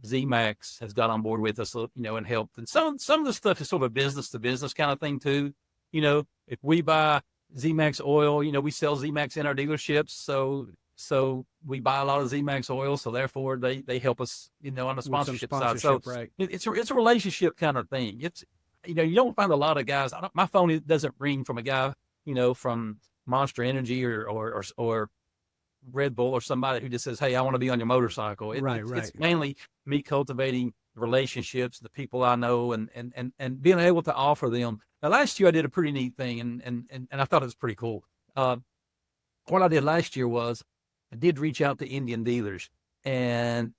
Z-Max has got on board with us, and helped. And some of the stuff is sort of a business to business kind of thing too. If we buy Z-Max oil, we sell Z-Max in our dealerships. So we buy a lot of Z-Max oil. So therefore they help us, on the sponsorship side. So right. it's a relationship kind of thing. It's, you don't find a lot of guys. My phone doesn't ring from a guy, from Monster Energy or Red Bull or somebody who just says, "Hey, I want to be on your motorcycle." It's mainly me cultivating relationships, the people I know, and being able to offer them. Now, last year I did a pretty neat thing, and I thought it was pretty cool. What I did last year was I did reach out to Indian dealers, and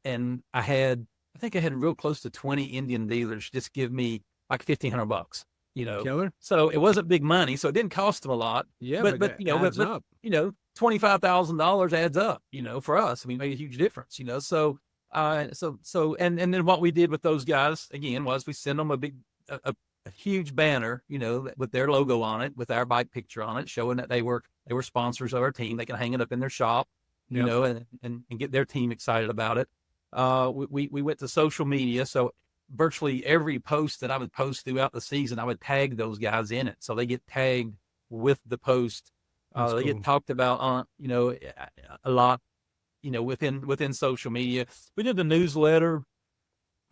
I think I had real close to 20 Indian dealers just give me like $1,500. Killer. So it wasn't big money, so it didn't cost them a lot. Yeah, but adds up. $25,000 adds up, for us. I mean, it made a huge difference, so, and then what we did with those guys again was we sent them a huge banner, with their logo on it, with our bike picture on it, showing that they were sponsors of our team. They can hang it up in their shop, and get their team excited about it. We went to social media. So virtually every post that I would post throughout the season, I would tag those guys in it. So they get tagged with the post. They get talked about on, a lot, within social media. We did the newsletter.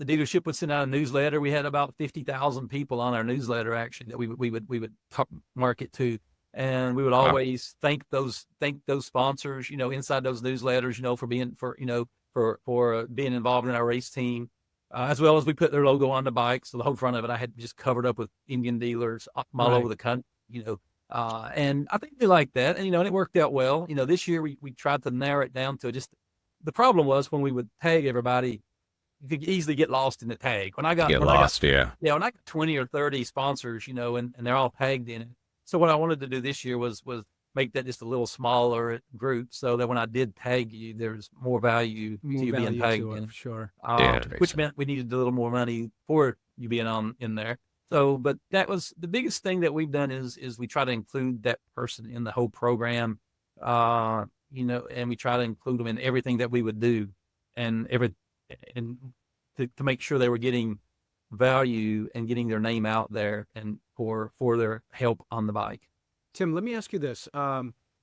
the dealership would send out a newsletter. We had about 50,000 people on our newsletter actually that we would market to. And we would always thank those sponsors, inside those newsletters, for being involved in our race team, as well as we put their logo on the bike. So the whole front of it, I had just covered up with Indian dealers all over the country, and I think they liked that. And, and it worked out well. This year we tried to narrow it down to just, the problem was when we would tag everybody, you could easily get lost in the tag. When I got 20 or 30 sponsors, and they're all tagged in it. So what I wanted to do this year was make that just a little smaller group, so that when I did tag you, there's more value to you being tagged in. Sure. Which meant we needed a little more money for you being in there. So, but that was the biggest thing that we've done is we try to include that person in the whole program, and we try to include them in everything that we would do, and to make sure they were getting value and getting their name out there and for their help on the bike. Tim, let me ask you this.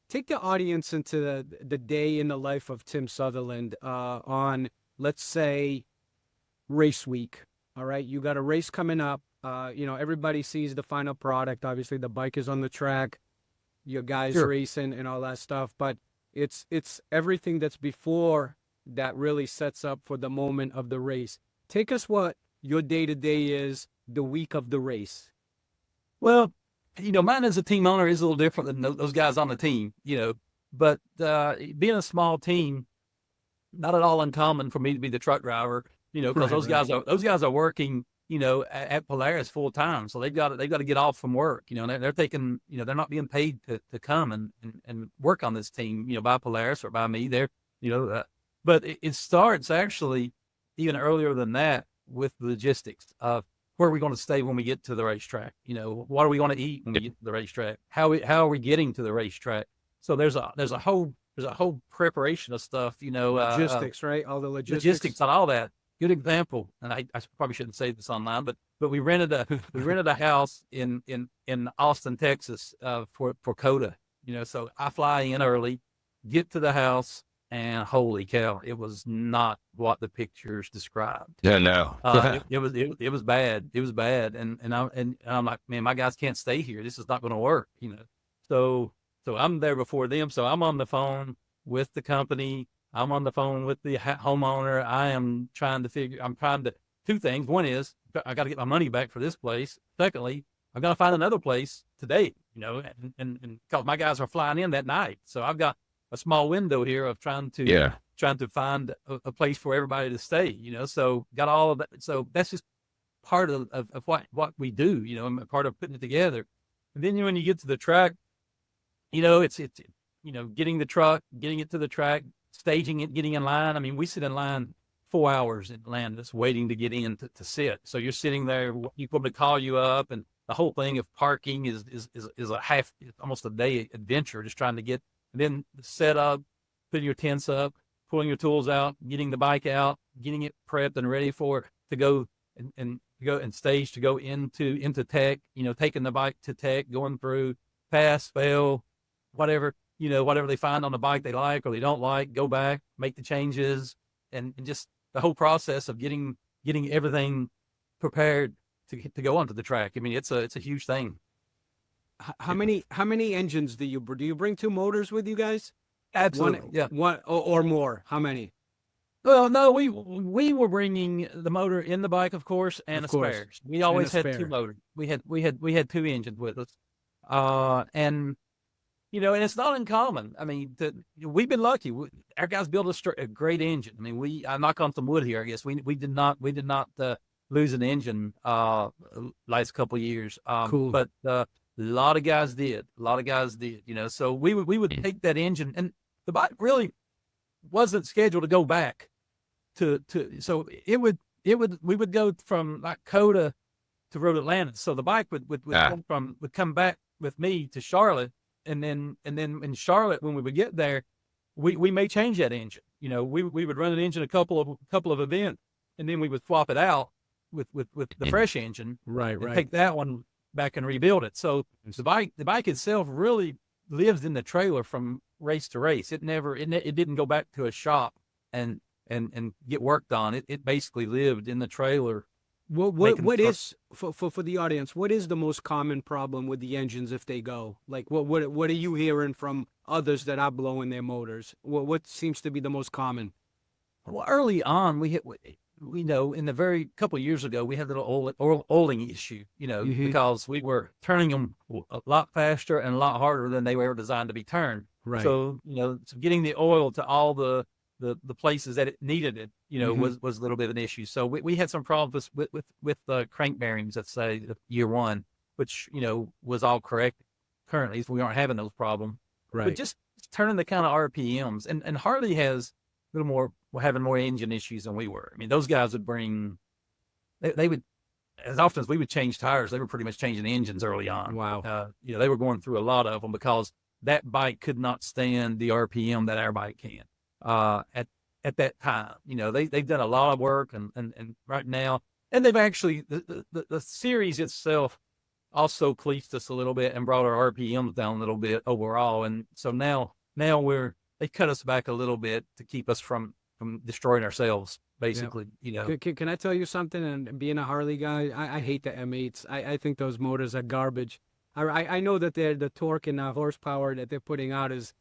Take the audience into the day in the life of Tim Sutherland on, let's say, race week. All right, you got a race coming up. Everybody sees the final product. Obviously, the bike is on the track, your guys racing and all that stuff. But it's everything that's before that really sets up for the moment of the race. Take us what your day-to-day is the week of the race. Well, mine as a team owner is a little different than those guys on the team, but being a small team, not at all uncommon for me to be the truck driver, because those guys are working, at Polaris full time. So they've got to get off from work, they're taking, they're not being paid to come and work on this team, by Polaris or by me there, but it starts actually even earlier than that with the logistics of where are we going to stay when we get to the racetrack? What are we going to eat when we get to the racetrack? How are we getting to the racetrack? So there's a whole preparation of stuff, logistics, right? All the logistics and all that. Good example. And I probably shouldn't say this online, but we rented a house in Austin, Texas, for COTA, so I fly in early, get to the house, and holy cow, it was not what the pictures described. Yeah, no. It was bad. It was bad. And I'm like, man, my guys can't stay here. This is not going to work, So I'm there before them. So I'm on the phone with the company. I'm on the phone with the homeowner. I'm trying to two things. One is I got to get my money back for this place. Secondly, I've got to find another place today, and because my guys are flying in that night. So I've got a small window here of trying to find a place for everybody to stay, so got all of that. So that's just part of what we do, and part of putting it together. And then when you get to the track, it's getting the truck, getting it to the track, staging it, getting in line. I mean, we sit in line 4 hours in Atlanta just waiting to get in to sit. So you're sitting there, you probably call you up, and the whole thing of parking is almost a day adventure, just trying to get. And then set up, putting your tents up, pulling your tools out, getting the bike out, getting it prepped and ready to go and stage to go into tech, taking the bike to tech, going through pass, fail, whatever they find on the bike they like or they don't like, go back, make the changes, and just the whole process of getting everything prepared to go onto the track. I mean, it's a huge thing. How many engines do you bring? 2 motors with you guys? Absolutely. One or more. How many? Well, no, we were bringing the motor in the bike, of course, and spares. We always had 2 motors. We had 2 engines with us, and it's not uncommon. I mean, we've been lucky. Our guys built a great engine. I mean, I knock on some wood here. I guess we did not lose an engine last couple of years. Cool. But a lot of guys did. So we would take that engine, and the bike really wasn't scheduled to go back to. So we would go from like COTA to Road Atlanta. So the bike would come back with me to Charlotte, and then in Charlotte when we would get there, we may change that engine. We would run an engine a couple of events, and then we would swap it out with the fresh engine. Right. Take that one back and rebuild it. So the bike itself really lives in the trailer from race to race. It didn't go back to a shop and and get worked on. It basically lived in the trailer. What is for the audience? What is the most common problem with the engines if they go? Like what are you hearing from others that are blowing their motors? What seems to be the most common? Well, early on, we know in the very couple of years ago, we had a little oiling issue, because we were turning them a lot faster and a lot harder than they were designed to be turned. Right. So, so getting the oil to all the places that it needed it, was a little bit of an issue. So we had some problems with the crank bearings, let's say year one, which, was all correct currently. So we aren't having those problems. Right. But just turning the kind of RPMs and Harley has a little more, we're having more engine issues than we were. I mean, those guys would they would, as often as we would change tires, they were pretty much changing engines early on. Wow. They were going through a lot of them because that bike could not stand the RPM that our bike can. At that time, they've done a lot of work and right now, and they've actually, the series itself also cleats us a little bit and brought our RPMs down a little bit overall. And so now they cut us back a little bit to keep us from destroying ourselves, basically. Can I tell you something? And being a Harley guy, I hate the M8s. I think those motors are garbage. I know that the torque and horsepower that they're putting out is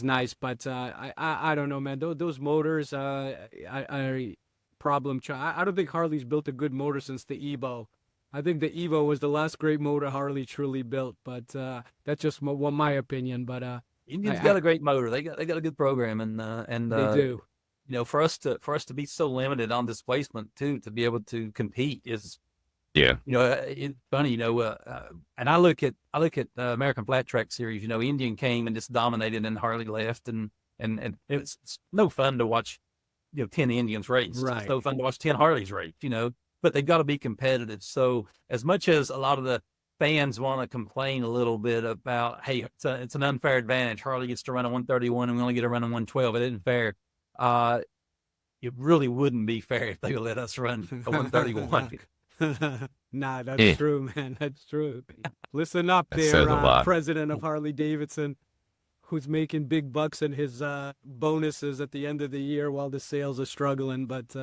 nice, but I don't know, man. Those motors are problem. I don't think Harley's built a good motor since the Evo. I think the Evo was the last great motor Harley truly built, but that's just my opinion. But Indian's got a great motor. They got a good program, and they do. For us to be so limited on displacement too, to be able to compete is, it's funny, and I look at the American Flat Track Series. Indian came and just dominated, and Harley left, and it's no fun to watch, 10 Indians race. Right. It's no fun to watch 10 Harleys race, but they've got to be competitive. So as much as a lot of the fans want to complain a little bit about, hey, it's an unfair advantage. Harley gets to run a 131 and we only get to run a 112. It isn't fair. It really wouldn't be fair if they would let us run a 131. Nah, that's true, man. That's true. Listen up there, president of Harley Davidson, who's making big bucks in his bonuses at the end of the year while the sales are struggling. But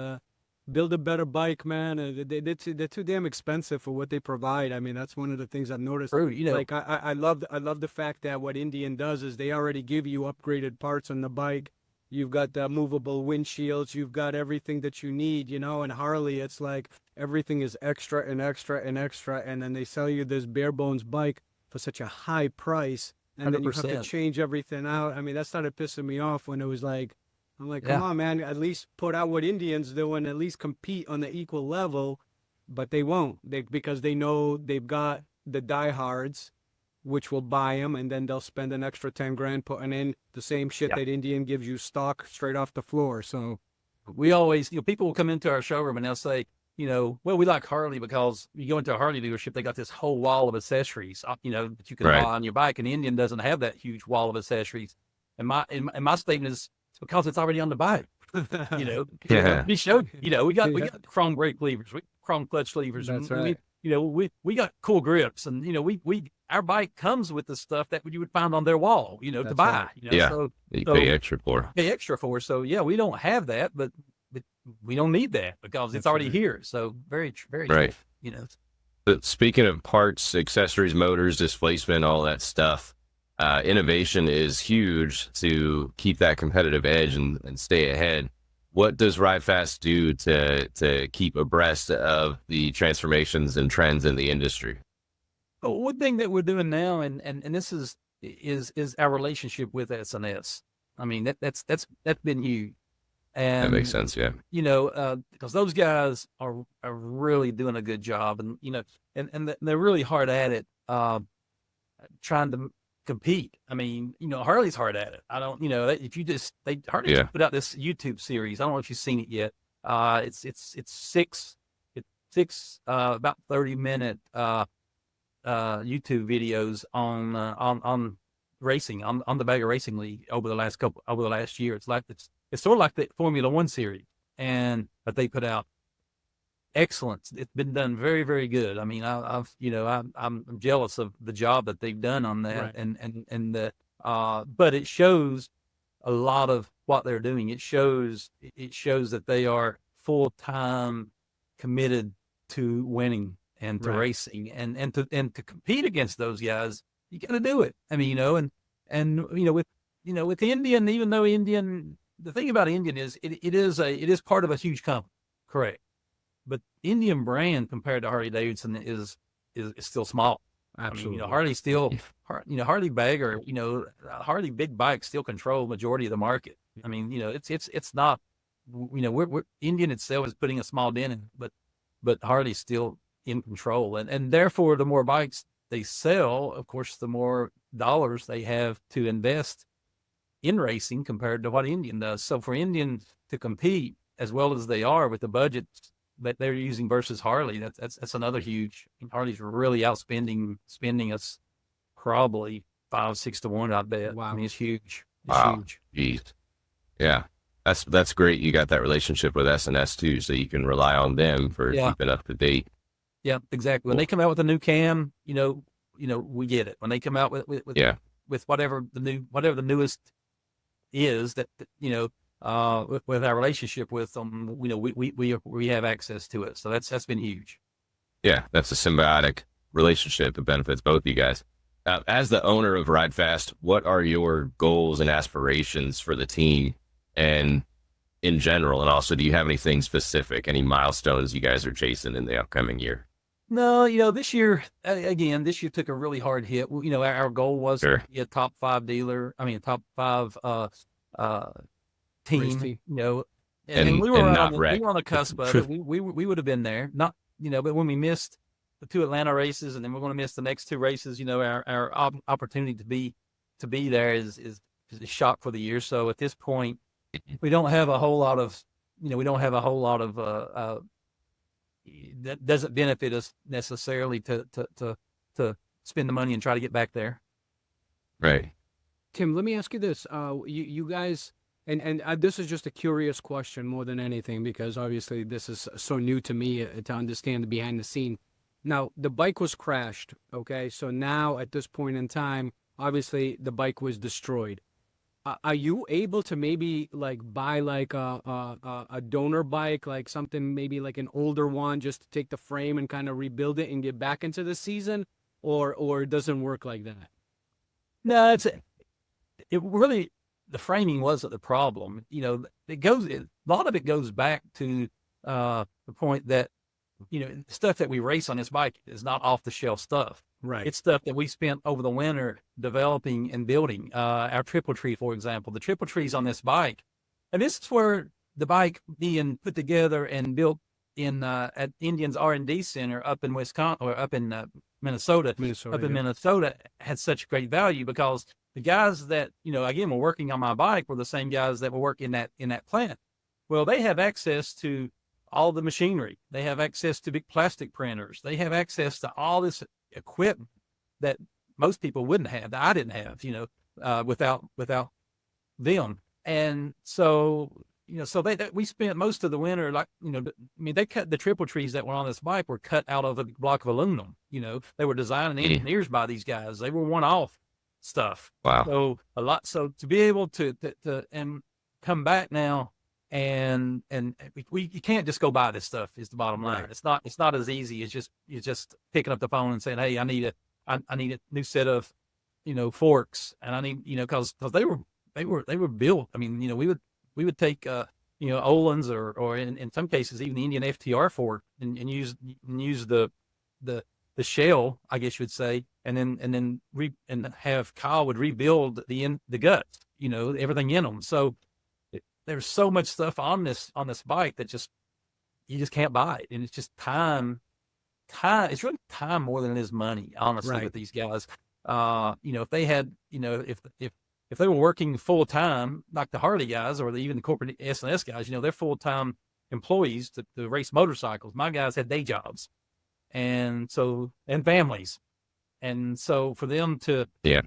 build a better bike, man. They're too damn expensive for what they provide. I mean, that's one of the things I've noticed. True, Like I love the fact that what Indian does is they already give you upgraded parts on the bike. You've got the movable windshields. You've got everything that you need, And Harley, it's like everything is extra and extra and extra, and then they sell you this bare bones bike for such a high price, and 100%. Then you have to change everything out. I mean, that started pissing me off when it was like, I'm like, come on, man, at least put out what Indians do and at least compete on the equal level, but they won't, because they know they've got the diehards, which will buy them, and then they'll spend an extra 10 grand putting in the same shit that Indian gives you stock straight off the floor. So we always, people will come into our showroom and they'll say, well, we like Harley because you go into a Harley dealership, they got this whole wall of accessories, that you can buy on your bike, and Indian doesn't have that huge wall of accessories. And my statement is, it's because it's already on the bike. We showed, we got chrome brake levers, chrome clutch levers. That's right. We got cool grips, and our bike comes with the stuff that you would find on their wall, to buy. Right. So you pay extra for. So we don't have that, but we don't need that because it's already here. So very, very right. True, But speaking of parts, accessories, motors, displacement, all that stuff, innovation is huge to keep that competitive edge and stay ahead. What does Rydfast do to keep abreast of the transformations and trends in the industry? Well, one thing that we're doing now, and this is our relationship with SNS. I mean, that's been huge. And that makes sense, yeah. Because those guys are really doing a good job, and and they're really hard at it, trying to compete. I mean, Harley's hard at it. I don't, if you just Harley just put out this YouTube series. I don't know if you've seen it yet. It's six about 30-minute YouTube videos on racing on the Bagger Racing League over the last year. It's sort of like the Formula One series, but they put out excellent. It's been done very, very good. I mean, I'm jealous of the job that they've done on that, right. but it shows a lot of what they're doing. It shows that they are full-time committed to winning and to racing and to compete against those guys. You got to do it. I mean, with Indian, even though Indian, the thing about Indian is it is part of a huge company, correct? But Indian brand compared to Harley Davidson is still small. Absolutely. I mean, Harley still, Harley Bagger, Harley big bikes still control majority of the market. I mean, it's not, we're Indian itself is putting a small dent in, but Harley's still in control, and therefore the more bikes they sell, of course, the more dollars they have to invest in racing compared to what Indian does. So for Indian to compete as well as they are with the budget that they're using versus Harley, that's another huge. Harley's really spending us probably 5-6 to 1, I bet. Wow. I mean, it's huge. Wow. Jeez. Yeah. That's great. You got that relationship with S&S too, so you can rely on them for keeping up to date. Yeah, exactly. When they come out with a new cam, we get it. When they come out with whatever the newest is, that with our relationship with them, we have access to it. So that's been huge. Yeah, that's a symbiotic relationship that benefits both of you guys. As the owner of Rydfast, what are your goals and aspirations for the team and in general? And also, do you have anything specific, any milestones you guys are chasing in the upcoming year? No, this year took a really hard hit. Our goal was to be a top 5 dealer. I mean, top 5 team. And we were on the cusp of it. We would have been there. Not, but when we missed the 2 Atlanta races, and then we're going to miss the next 2 races, our opportunity to be there is a shock for the year. So at this point, we don't have a whole lot of that doesn't benefit us necessarily to spend the money and try to get back there. Right. Tim, let me ask you this. You guys, and this is just a curious question more than anything, because obviously this is so new to me to understand the behind the scene. Now, the bike was crashed, okay? So now at this point in time, obviously the bike was destroyed. Are you able to maybe buy a donor bike, like something maybe like an older one, just to take the frame and kind of rebuild it and get back into the season, or it doesn't work like that? No, the framing wasn't the problem. A lot of it goes back to the point that stuff that we race on this bike is not off the shelf stuff. Right. It's stuff that we spent over the winter developing and building. Our triple tree, for example, the triple trees on this bike. And this is where the bike being put together and built at Indian's R&D center up in Wisconsin, or up in Minnesota. Minnesota had such great value, because the guys that, again, were working on my bike were the same guys that were working in that plant. Well, they have access to all the machinery. They have access to big plastic printers. They have access to all this equipment that most people wouldn't have, that I didn't have, without them. And so, we spent most of the winter, they cut the triple trees that were on this bike were cut out of a block of aluminum. They were designed and engineered by these guys. They were one-off stuff. Wow. So to be able to and come back now, and you can't just go buy this stuff, is the bottom line. Right. It's not as easy as just picking up the phone and saying, hey, I need a new set of forks, and I need because they were built. I mean, we would take Olin's or in some cases even the Indian FTR fork and use the shell, I guess you would say, and then have Kyle would rebuild the guts, everything in them. So there's so much stuff on this bike that you just can't buy it. And it's just time. It's really time more than it is money, honestly, with these guys. If they had, if they were working full time, like the Harley guys or even the corporate S&S guys, they're full time employees to race motorcycles. My guys had day jobs and families. And so for them they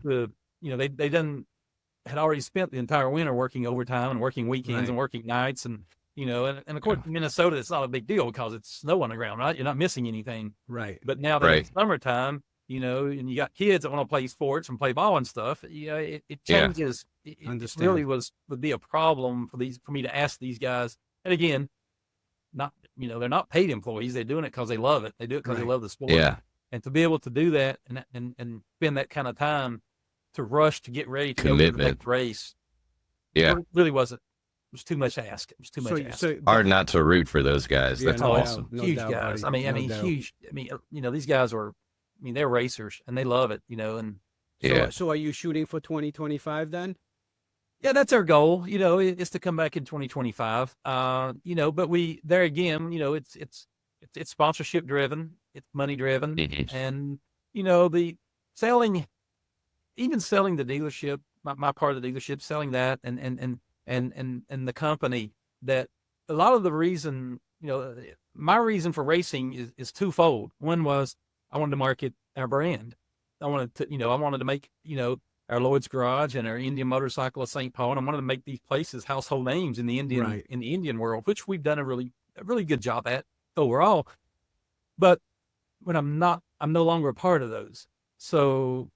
had already spent the entire winter working overtime and working weekends and working nights, and of course in Minnesota it's not a big deal because it's snow on the ground, right? You're not missing anything, right? But now that it's summertime, and you got kids that want to play sports and play ball and stuff. It Yeah. changes. It Understand. really would be a problem for me to ask these guys. And again, not, they're not paid employees. They're doing it because they love it. They do it because they Right. love the sport. Yeah. And to be able to do that and spend that kind of time to rush to get ready to go to the Commitment. next race, Yeah. really wasn't. It was too much to ask. It was too much to ask. Hard not to root for those guys. Yeah, That's no doubt. awesome. No Huge doubt, guys. buddy. I No mean, doubt. huge. I mean, these guys are. I mean, they're racers and they love it. And Yeah. So are you shooting for 2025 then? yeah, that's our goal. Is to come back in 2025. But there again, it's sponsorship driven, it's money driven, Mhm. and the selling, even selling the dealership, my part of the dealership, selling that, and the company. That a lot of the reason, my reason for racing is twofold. One was I wanted to market our brand. I wanted to make, our Lloyd's Garage and our Indian Motorcycle of St. Paul, and I wanted to make these places household names in the Indian Right. world, which we've done a really good job at overall. But when I'm no longer a part of those. So,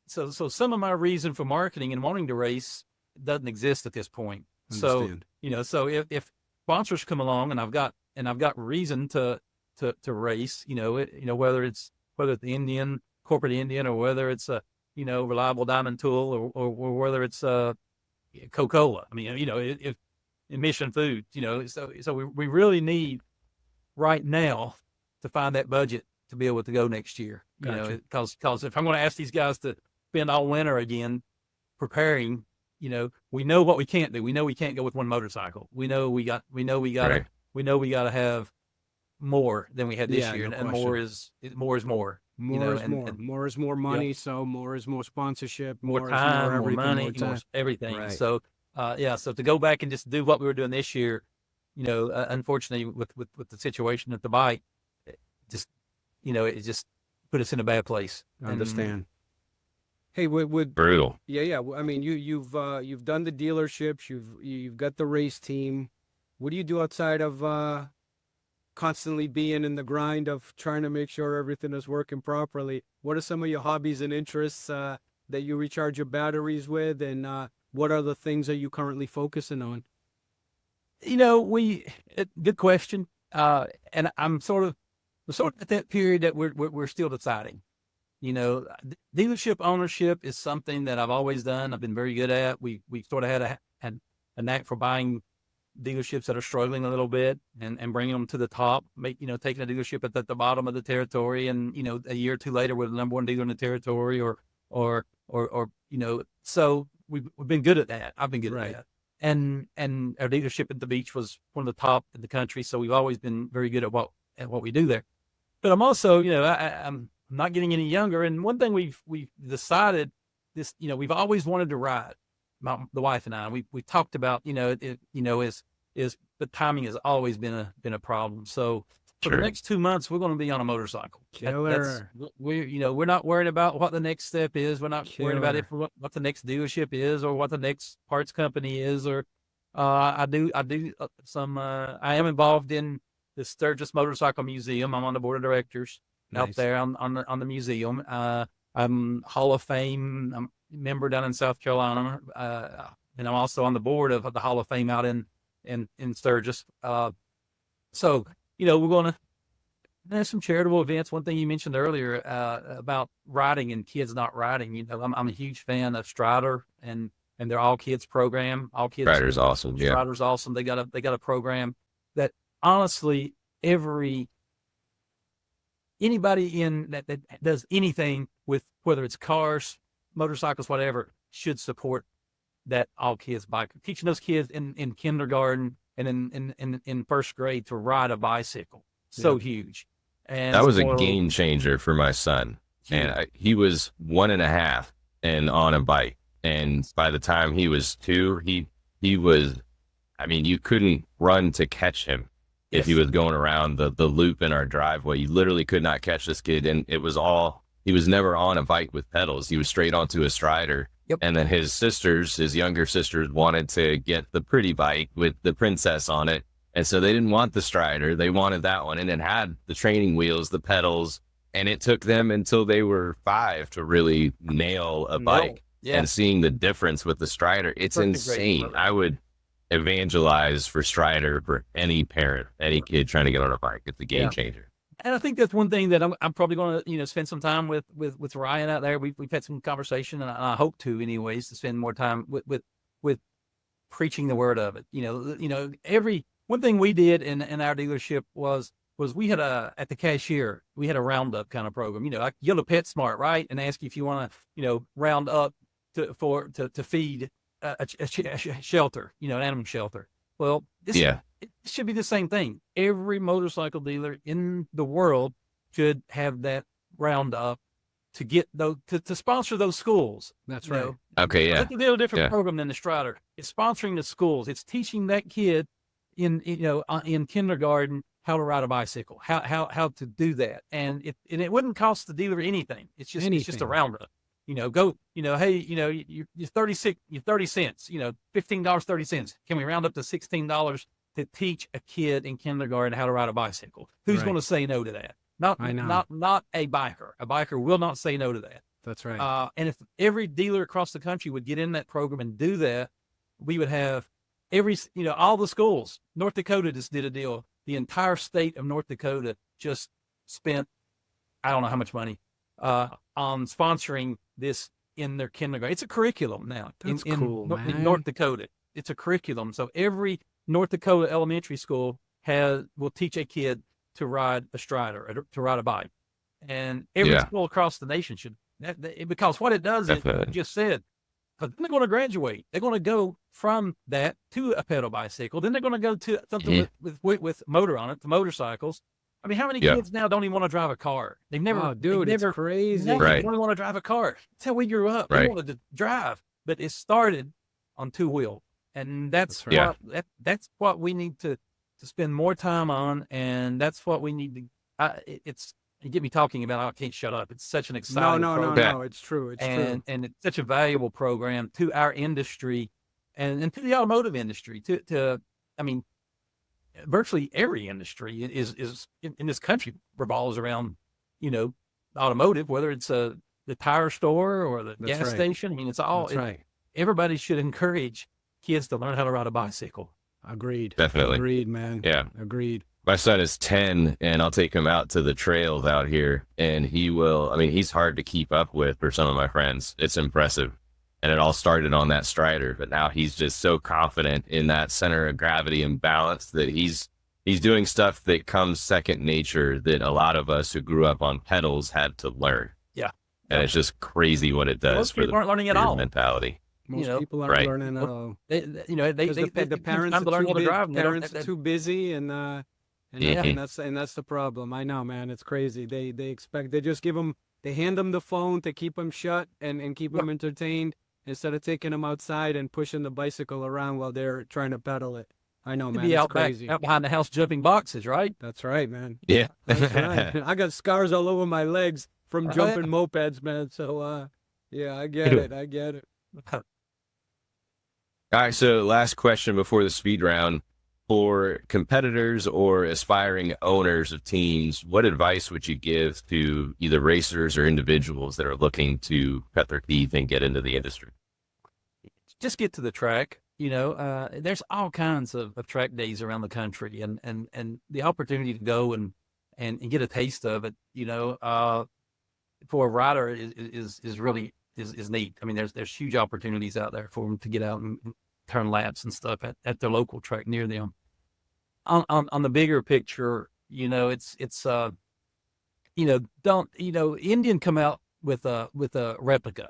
so some of my reason for marketing and wanting to race doesn't exist at this point. Understand. So if sponsors come along and I've got reason to race, whether it's the Indian, corporate Indian, or whether it's a, Reliable Diamond Tool, or whether it's Coca-Cola. I mean, if Mission Foods, so we really need right now to find that budget to be able to go next year. Gotcha. Because if I'm going to ask these guys to spend all winter again preparing, we know what we can't do. We know we can't go with one motorcycle. We know we got Right. to have more than we had this Yeah, year, no and question. more is more. More is and- more. and- More is more money. So more is more sponsorship. more is time, more everything, money, more time. everything. Right. So, so to go back and just do what we were doing this year, unfortunately with the situation at the bike, it just put us in a bad place. And- Understand. Hey, would Brutal. yeah. I mean, you've done the dealerships. You've got the race team. What do you do outside of constantly being in the grind of trying to make sure everything is working properly? What are some of your hobbies and interests that you recharge your batteries with, and what other things are you currently focusing on? Good question. And I'm sort of at that period that we're still deciding. Dealership ownership is something that I've always done. I've been very good at. We sort of had a knack for buying dealerships that are struggling a little bit and bringing them to the top. Taking a dealership at the bottom of the territory, and a year or two later we're the number one dealer in the territory, or So we've been good at that. I've been good Right. at that. And our dealership at the beach was one of the top in the country, so we've always been very good at what we do there. But I'm also, I'm not getting any younger. And one thing we've decided this, we've always wanted to ride. The wife and I, we talked about, but timing has always been a problem. So for the Sure. next 2 months, we're going to be on a motorcycle. Killer. We're not worried about what the next step is. We're not worried about Killer. what the next dealership is, or what the next parts company is, or I do some. I am involved in the Sturgis Motorcycle Museum. I'm on the board of directors out Nice. there on the museum. I'm Hall of Fame. I'm a member down in South Carolina, and I'm also on the board of the Hall of Fame out in Sturgis. So we're going to have some charitable events. One thing you mentioned earlier about riding and kids not riding. I'm a huge fan of Strider and their all kids program. All kids Strider's awesome. Yeah. Strider's awesome. They got a program that honestly anybody in that does anything with, whether it's cars, motorcycles, whatever, should support that all kids bike. Teaching those kids in kindergarten and in first grade to ride a bicycle. So huge. And That was a so- game changer for my son. And he was 1.5 and on a bike. And by the time he was 2, he was, you couldn't run to catch him. If he was going around the loop in our driveway, you literally could not catch this kid. And he was never on a bike with pedals. He was straight onto a Strider. Yep. And then his younger sisters wanted to get the pretty bike with the princess on it. And so they didn't want the Strider. They wanted that one. And it had the training wheels, the pedals, and it took them until they were 5 to really nail a bike. Yeah. And seeing the difference with the Strider, it's Perfect insane. racing. I would evangelize for Strider for any parent, any kid trying to get on a bike. It's a game changer. And I think that's one thing that I'm probably going to, spend some time with Ryan out there. We've had some conversation, and I hope to, anyways, to spend more time with preaching the word of it. Every one thing we did in our dealership was we had at the cashier, we had a roundup kind of program. Like you go to PetSmart, right, and ask you if you want to, round up to feed a shelter, an animal shelter. Well, it should be the same thing. Every motorcycle dealer in the world should have that roundup to get those to sponsor those schools. That's right. Okay, yeah. It's a little different program than the Strider. It's sponsoring the schools. It's teaching that kid in kindergarten how to ride a bicycle, how to do that, and it wouldn't cost the dealer anything. It's just a roundup. Hey, you're 30 cents, $15, 30 cents. Can we round up to $16 to teach a kid in kindergarten how to ride a bicycle? Who's going to say no to that? Not a biker. A biker will not say no to that. That's right. And if every dealer across the country would get in that program and do that, we would have all the schools. North Dakota just did a deal. The entire state of North Dakota just spent, I don't know how much money, on sponsoring this in their kindergarten. It's a curriculum now. That's cool, man. In North Dakota. It's a curriculum. So every North Dakota elementary school will teach a kid to ride a Strider, to ride a bike. And every school across the nation should, because what it does is, you just said, but then they're going to graduate. They're going to go from that to a pedal bicycle. Then they're going to go to something with motor on it, the motorcycles. I mean, how many kids now don't even want to drive a car? They've never, it's crazy. They don't want to drive a car. That's how we grew up. We wanted to drive, but it started on two wheel, and that's what we need to spend more time on, and that's what we need to. You get me talking about. I can't shut up. It's such an exciting program. No. It's true. And it's such a valuable program to our industry, and to the automotive industry. I mean, virtually every industry is in this country revolves around, automotive, whether it's the tire store or the gas station. I mean, it's all. Everybody should encourage kids to learn how to ride a bicycle. Agreed. Definitely. Agreed, man. Yeah. Agreed. My son is 10, and I'll take him out to the trails out here, and he's hard to keep up with for some of my friends. It's impressive. And it all started on that Strider, but now he's just so confident in that center of gravity and balance that he's doing stuff that comes second nature that a lot of us who grew up on pedals had to learn. Yeah. And it's just crazy what it does for aren't learning at all. Mentality. Most people aren't learning at all. The parents are too busy, and that's the problem. I know, man. It's crazy. They hand them the phone to keep them shut and keep them entertained instead of taking them outside and pushing the bicycle around while they're trying to pedal it. I know, man. It's crazy. Out behind the house jumping boxes, right? That's right, man. Yeah. That's right. I got scars all over my legs from jumping mopeds, man. So, I get it. All right, so last question before the speed round. For competitors or aspiring owners of teams, what advice would you give to either racers or individuals that are looking to cut their teeth and get into the industry? Just get to the track. There's all kinds of track days around the country, and the opportunity to go and get a taste of it, for a rider is really neat. I mean, there's huge opportunities out there for them to get out and turn laps and stuff at their local track near them. On the bigger picture, Indian come out with a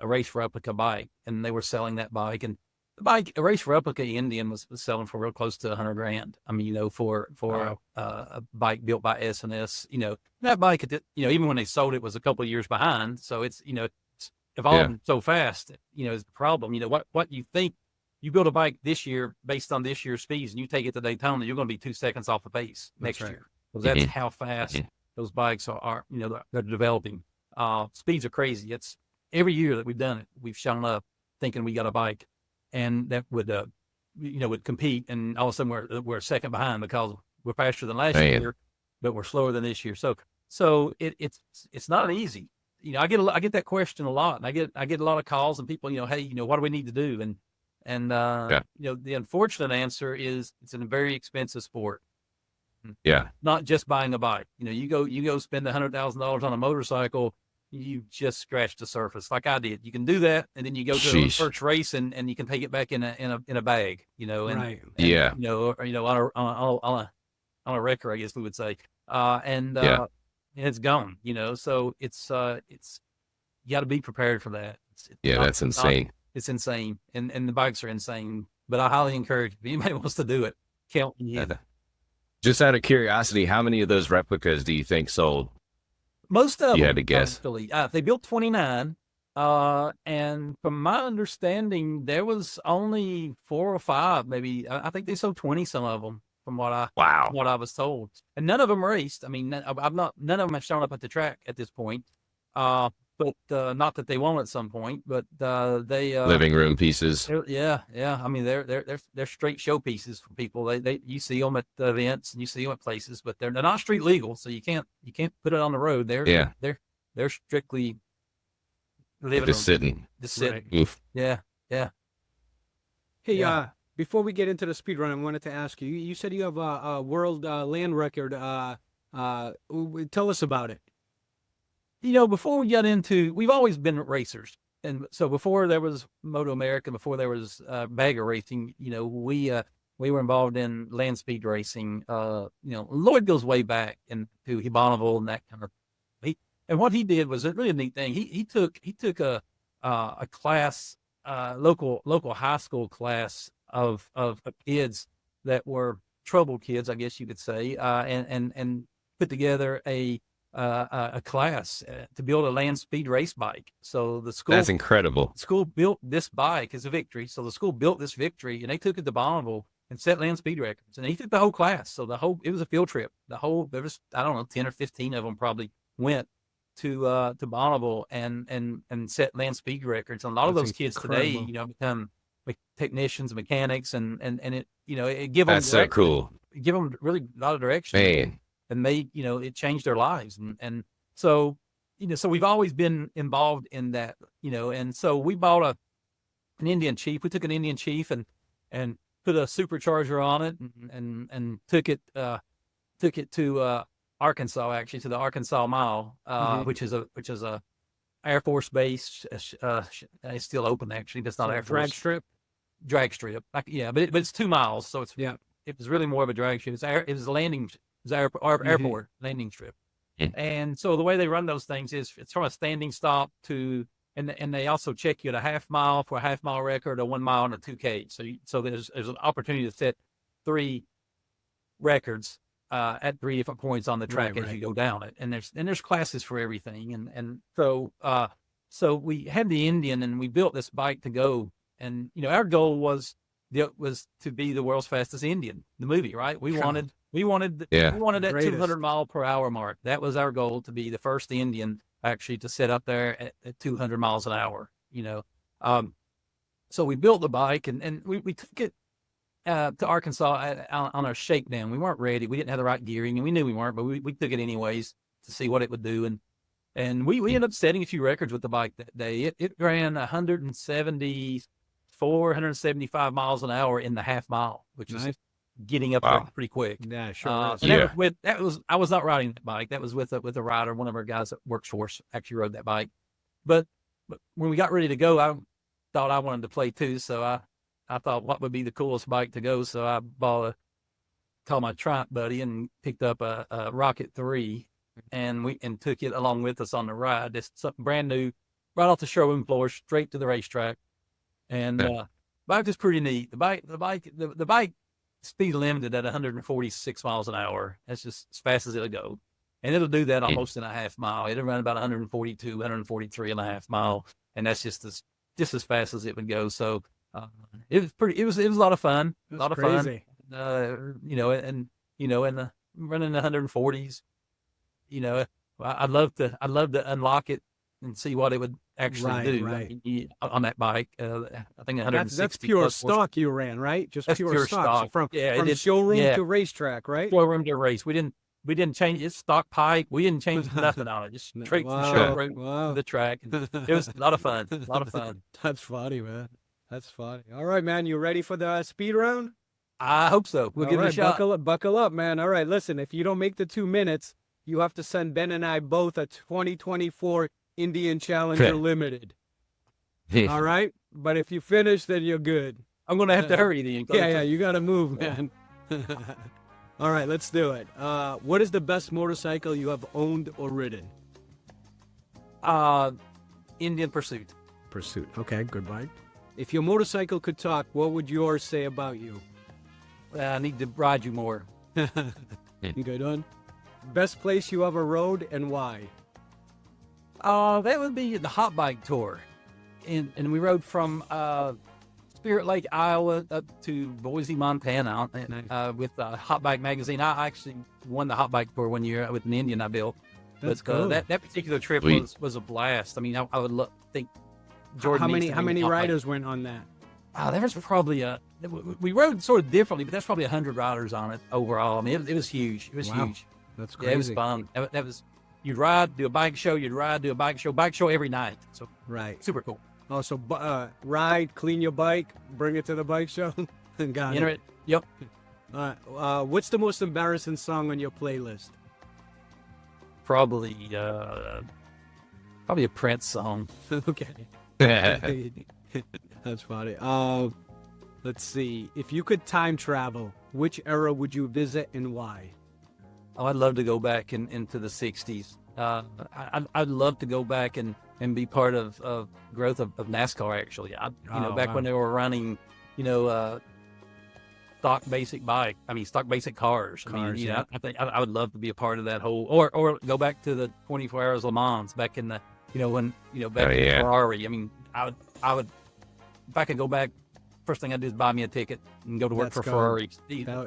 race replica bike, and they were selling that bike, and a race replica Indian was selling for real close to $100,000. I mean, for a bike built by S&S, that bike, even when they sold it was a couple of years behind. So it's evolving so fast, is the problem. What you think. You build a bike this year based on this year's speeds, and you take it to Daytona, you're going to be 2 seconds off the pace next year. Because that's how fast those bikes are. They're developing. Speeds are crazy. It's every year that we've done it, we've shown up thinking we got a bike, and that would compete, and all of a sudden we're a second behind because we're faster than last year, but we're slower than this year. So So it's not easy. I get that question a lot, and I get a lot of calls and people, hey, what do we need to do? And the unfortunate answer is it's a very expensive sport. Yeah. Not just buying a bike. You go spend $100,000 on a motorcycle, you just scratched the surface like I did. You can do that, and then you go to a first race and you can take it back in a bag, Right. on a wrecker, I guess we would say. And it's gone, so it's you got to be prepared for that. That's insane. It's insane. And the bikes are insane, but I highly encourage if anybody wants to do it, count me in. Just out of curiosity, how many of those replicas do you think sold? Most of them. You had to guess. Actually, they built 29. And from my understanding, there was only 4 or 5, maybe. I think they sold 20, some of them, from what I was told. And none of them raced. I mean, none of them have shown up at the track at this point. But not that they won't at some point, but they living room pieces. Yeah. I mean, they're straight showpieces for people. You see them at the events and you see them at places, but they're not street legal, so you can't put it on the road. They're strictly living just sitting. Right. Oof. Yeah. Hey, before we get into the speed run, I wanted to ask you. You said you have a world land record. Tell us about it. Before we got into, we've always been racers. And so before there was Moto America, before there was bagger racing, we were involved in land speed racing. Lloyd goes way back into Bonneville and that kind of. And what he did was a really neat thing. He took a class, local high school class of kids that were troubled kids, I guess you could say, and put together a class to build a land speed race bike. So the school, that's incredible. The school built this bike as a victory. So the school built this victory, and they took it to Bonneville and set land speed records. And he took the whole class. So it was a field trip. There was, I don't know, 10 or 15 of them probably went to Bonneville and set land speed records. And a lot of those kids today, become technicians, mechanics, and it give them that's so cool. Give them really a lot of direction. Man. And they, it changed their lives. And so, so we've always been involved in that, and so we bought an Indian Chief. We took an Indian Chief and put a supercharger on it and took it to Arkansas, actually, to the Arkansas Mile, which is a Air Force base. It's still open, actually. That's not Air Force. Drag strip. But it's 2 miles. So it was really more of a drag strip. It was a landing. Airport landing strip. And so the way they run those things is it's from a standing stop to, and they also check you at a half mile for a half mile record, a 1 mile, and a 2K. So there's an opportunity to set 3 records at 3 different points on the track as you go down it. And there's classes for everything. And so we had the Indian and we built this bike to go. And our goal was to be the world's fastest Indian, the movie, right? We wanted that 200 mile per hour mark. That was our goal, to be the first Indian actually to sit up there at 200 miles an hour, So we built the bike and we took it to Arkansas on our shakedown. We weren't ready. We didn't have the right gearing, and we knew we weren't, but we took it anyways to see what it would do. And we ended up setting a few records with the bike that day. It ran 175 miles an hour in the half mile, which is getting up there pretty quick. Yeah, sure. I was not riding that bike. That was with a rider. One of our guys that works for us actually rode that bike. But when we got ready to go, I thought I wanted to play too. So I thought what would be the coolest bike to go. So I called my Triumph buddy and picked up a Rocket 3 and took it along with us on the ride. It's something brand new, right off the showroom floor, straight to the racetrack. And bike was pretty neat. The bike speed limited at 146 miles an hour. That's just as fast as it'll go. And it'll do that almost in a half mile. It'll run about 142, 143 and a half mile. And that's just as fast as it would go. So it was a lot of fun. A lot of crazy. Fun. And running the 140s. I'd love to unlock it and see what it would actually do. Right. On that bike. I think 160. That's pure stock you ran, right? Just that's pure stock. So from showroom to racetrack, right? Showroom to race. We We didn't change it's stock pipe. We didn't change nothing on it. Just straight from short road to the track. It was a lot of fun. A lot of fun. That's funny, man. That's funny. All right, man. You ready for the speed round? I hope so. We'll give it a shot. Buckle up, man. All right, listen. If you don't make the 2 minutes, you have to send Ben and I both a 2024 Indian Challenger Limited. All right? But if you finish, then you're good. I'm going to have to hurry then. Yeah, you got to move, man. All right, let's do it. What is the best motorcycle you have owned or ridden? Indian Pursuit. Pursuit. Okay, good bike. If your motorcycle could talk, what would yours say about you? I need to ride you more. Good one. Best place you ever rode and why? That would be the hot bike tour. And we rode from Spirit Lake, Iowa, up to Boise, Montana, with Hot Bike Magazine. I actually won the hot bike tour one year with an Indian I built. That's cool. That particular trip was a blast. I mean, I would think Jordan. How many riders went on that? There was probably we rode sort of differently, but there's probably 100 riders on it overall. I mean, it was huge. It was huge. That's crazy. Yeah, it was fun. That was you'd ride, do a bike show. You'd ride, do a bike show every night. So super cool. Oh, so ride, clean your bike, bring it to the bike show. Got it. Yep. What's the most embarrassing song on your playlist? Probably a Prince song. Okay. That's funny. Let's see. If you could time travel, which era would you visit and why? Oh, I'd love to go back into the 60s. I'd love to go back and be part of growth of NASCAR, actually. Back when they were running, stock basic cars. I think I would love to be a part of that whole, or go back to the 24 Hours Le Mans back in the, when Ferrari. I mean, I would, if I could go back, first thing I'd do is buy me a ticket and go to work for Ferrari,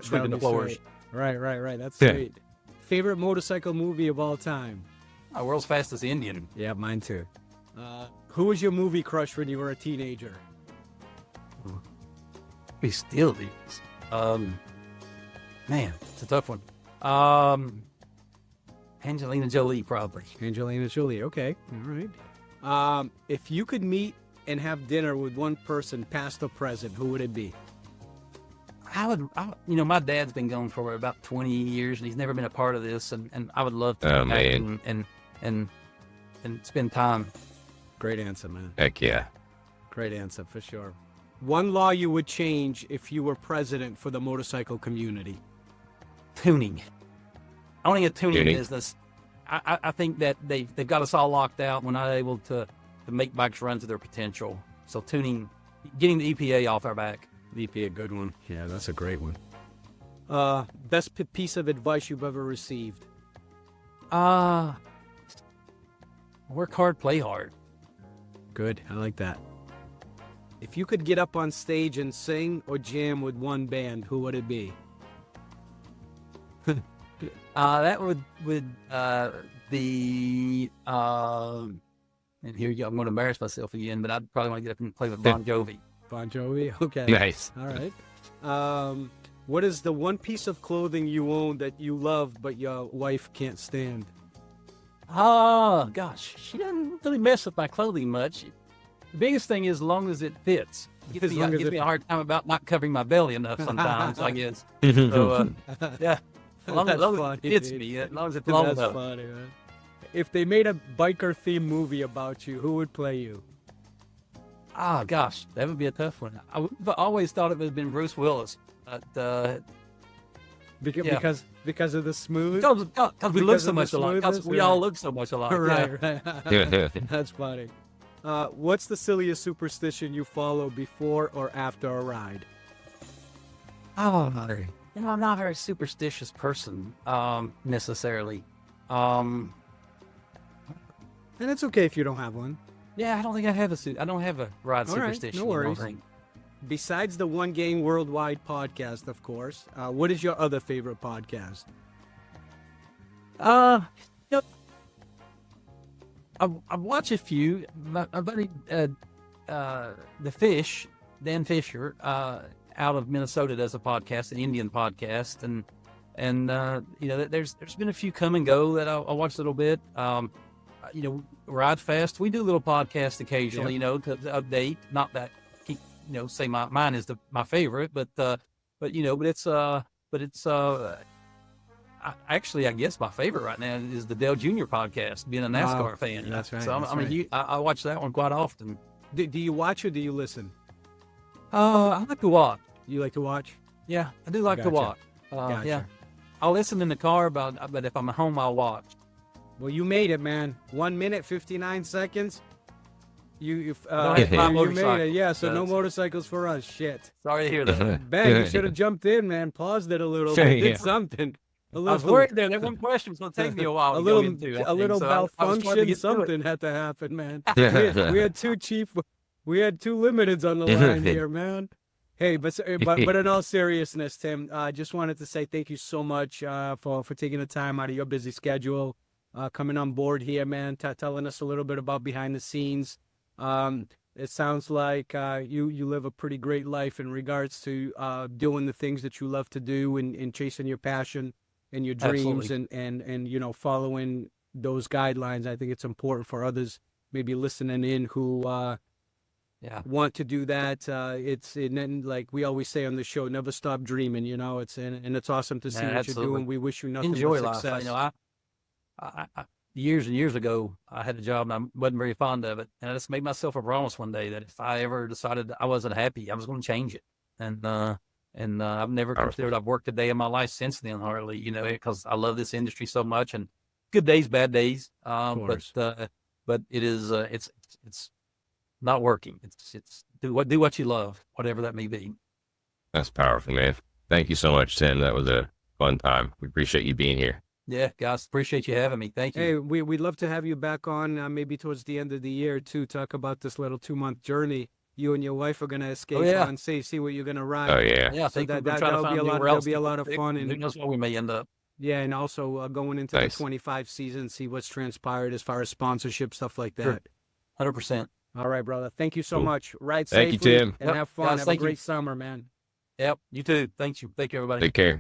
sweeping the floors. Right. That's sweet. Favorite motorcycle movie of all time? World's Fastest Indian. Yeah, mine too. Who was your movie crush when you were a teenager? We still is. Man, it's a tough one. Angelina Jolie, probably. Angelina Jolie, okay. All right. If you could meet and have dinner with one person, past or present, who would it be? My dad's been gone for about 20 years, and he's never been a part of this, and I would love to come back and spend time. Great answer, man. Heck yeah. Great answer, for sure. One law you would change if you were president for the motorcycle community? Tuning. Owning a tuning business. I think that they've got us all locked out. We're not able to make bikes run to their potential. So tuning, getting the EPA off our back. The EPA, good one. Yeah, that's a great one. Best piece of advice you've ever received? Work hard, play hard. Good, I like that. If you could get up on stage and sing or jam with one band, who would it be? That would be and here you go. I'm going to embarrass myself again, but I'd probably want to get up and play with Bon Jovi. Bon Jovi, okay. Nice. All right. What is the one piece of clothing you own that you love but your wife can't stand? Oh, gosh. She doesn't really mess with my clothing much. The biggest thing is as long as it fits. It gives me a hard time about not covering my belly enough sometimes, I guess. So, yeah. As long as it fits me, as long as it's long enough. That's funny, man. If they made a biker-themed movie about you, who would play you? Ah, gosh, that would be a tough one. I've always thought it would have been Bruce Willis. Because of the smooth? Because we look so much alike. Because we all look so much alike. Right. That's funny. What's the silliest superstition you follow before or after a ride? Oh, I'm not a very superstitious person, necessarily. And it's okay if you don't have one. Yeah, I don't think I don't have a ride superstition. No worries. Besides the One Gang Worldwide podcast, of course, what is your other favorite podcast? I watch a few. My buddy, the Fish, Dan Fisher, out of Minnesota, does a podcast, an Indian podcast, and And you know, there's been a few come and go that I watched a little bit. You know, Ride Fast. We do a little podcast occasionally, you know, to update. Not that keep, you know, say mine is my favorite, but you know, actually, I guess my favorite right now is the Dale Jr. podcast. Being a NASCAR fan, that's right. So I watch that one quite often. Do you watch or do you listen? I like to watch. You like to watch? Yeah, I do like to watch. Gotcha. Yeah, I'll listen in the car, but if I'm at home, I'll watch. Well, you made it, man. 1 minute, 59 seconds. You Don't have my you motorcycle. made it. Yeah, so no That's- motorcycles for us. Shit. Sorry to hear that. Ben, you should have jumped in, man. Paused it a little bit. Yeah. Did something. A I was worried there. That one question was going to take me a while. a to go little, into, I a think. little So I was trying to malfunction. get through it. Something had to happen, man. We had two limiteds on the line here, man. Hey, but in all seriousness, Tim, I just wanted to say thank you so much for taking the time out of your busy schedule, coming on board here, man. Telling us a little bit about behind the scenes. It sounds like you live a pretty great life in regards to doing the things that you love to do and chasing your passion and your dreams. Absolutely. and you know, following those guidelines. I think it's important for others maybe listening in who want to do that. And then, like we always say on the show, never stop dreaming. You know, it's awesome to see what absolutely. you're doing. We wish you nothing Enjoy but life. success. You know, I years and years ago, I had a job and I wasn't very fond of it, and I just made myself a promise one day that if I ever decided I wasn't happy, I was going to change it. And I've never considered I've worked a day in my life since then, hardly. You know, because I love this industry so much, and good days, bad days. But it is it's not working. It's do what you love, whatever that may be. That's powerful, man. Thank you so much, Tim. That was a fun time. We appreciate you being here. Yeah, guys, appreciate you having me. Thank you. Hey, we'd love to have you back on maybe towards the end of the year to talk about this little 2-month journey. You and your wife are going to escape on, see what you're going to ride. Oh, yeah. Yeah, I So think we've been that- trying to that'll find be a lot- anywhere that'll else be a to lot of pick, fun, and who and- knows where we may end up. Yeah, and also going into Nice. the 25 season, see what's transpired as far as sponsorship, stuff like that. Sure. 100%. All right, brother. Thank you so Cool. much. Ride Thank safely you, Tim. and Yep. have fun. Guys, have a thank you. great summer, man. Yep, you too. Thank you, everybody. Take care.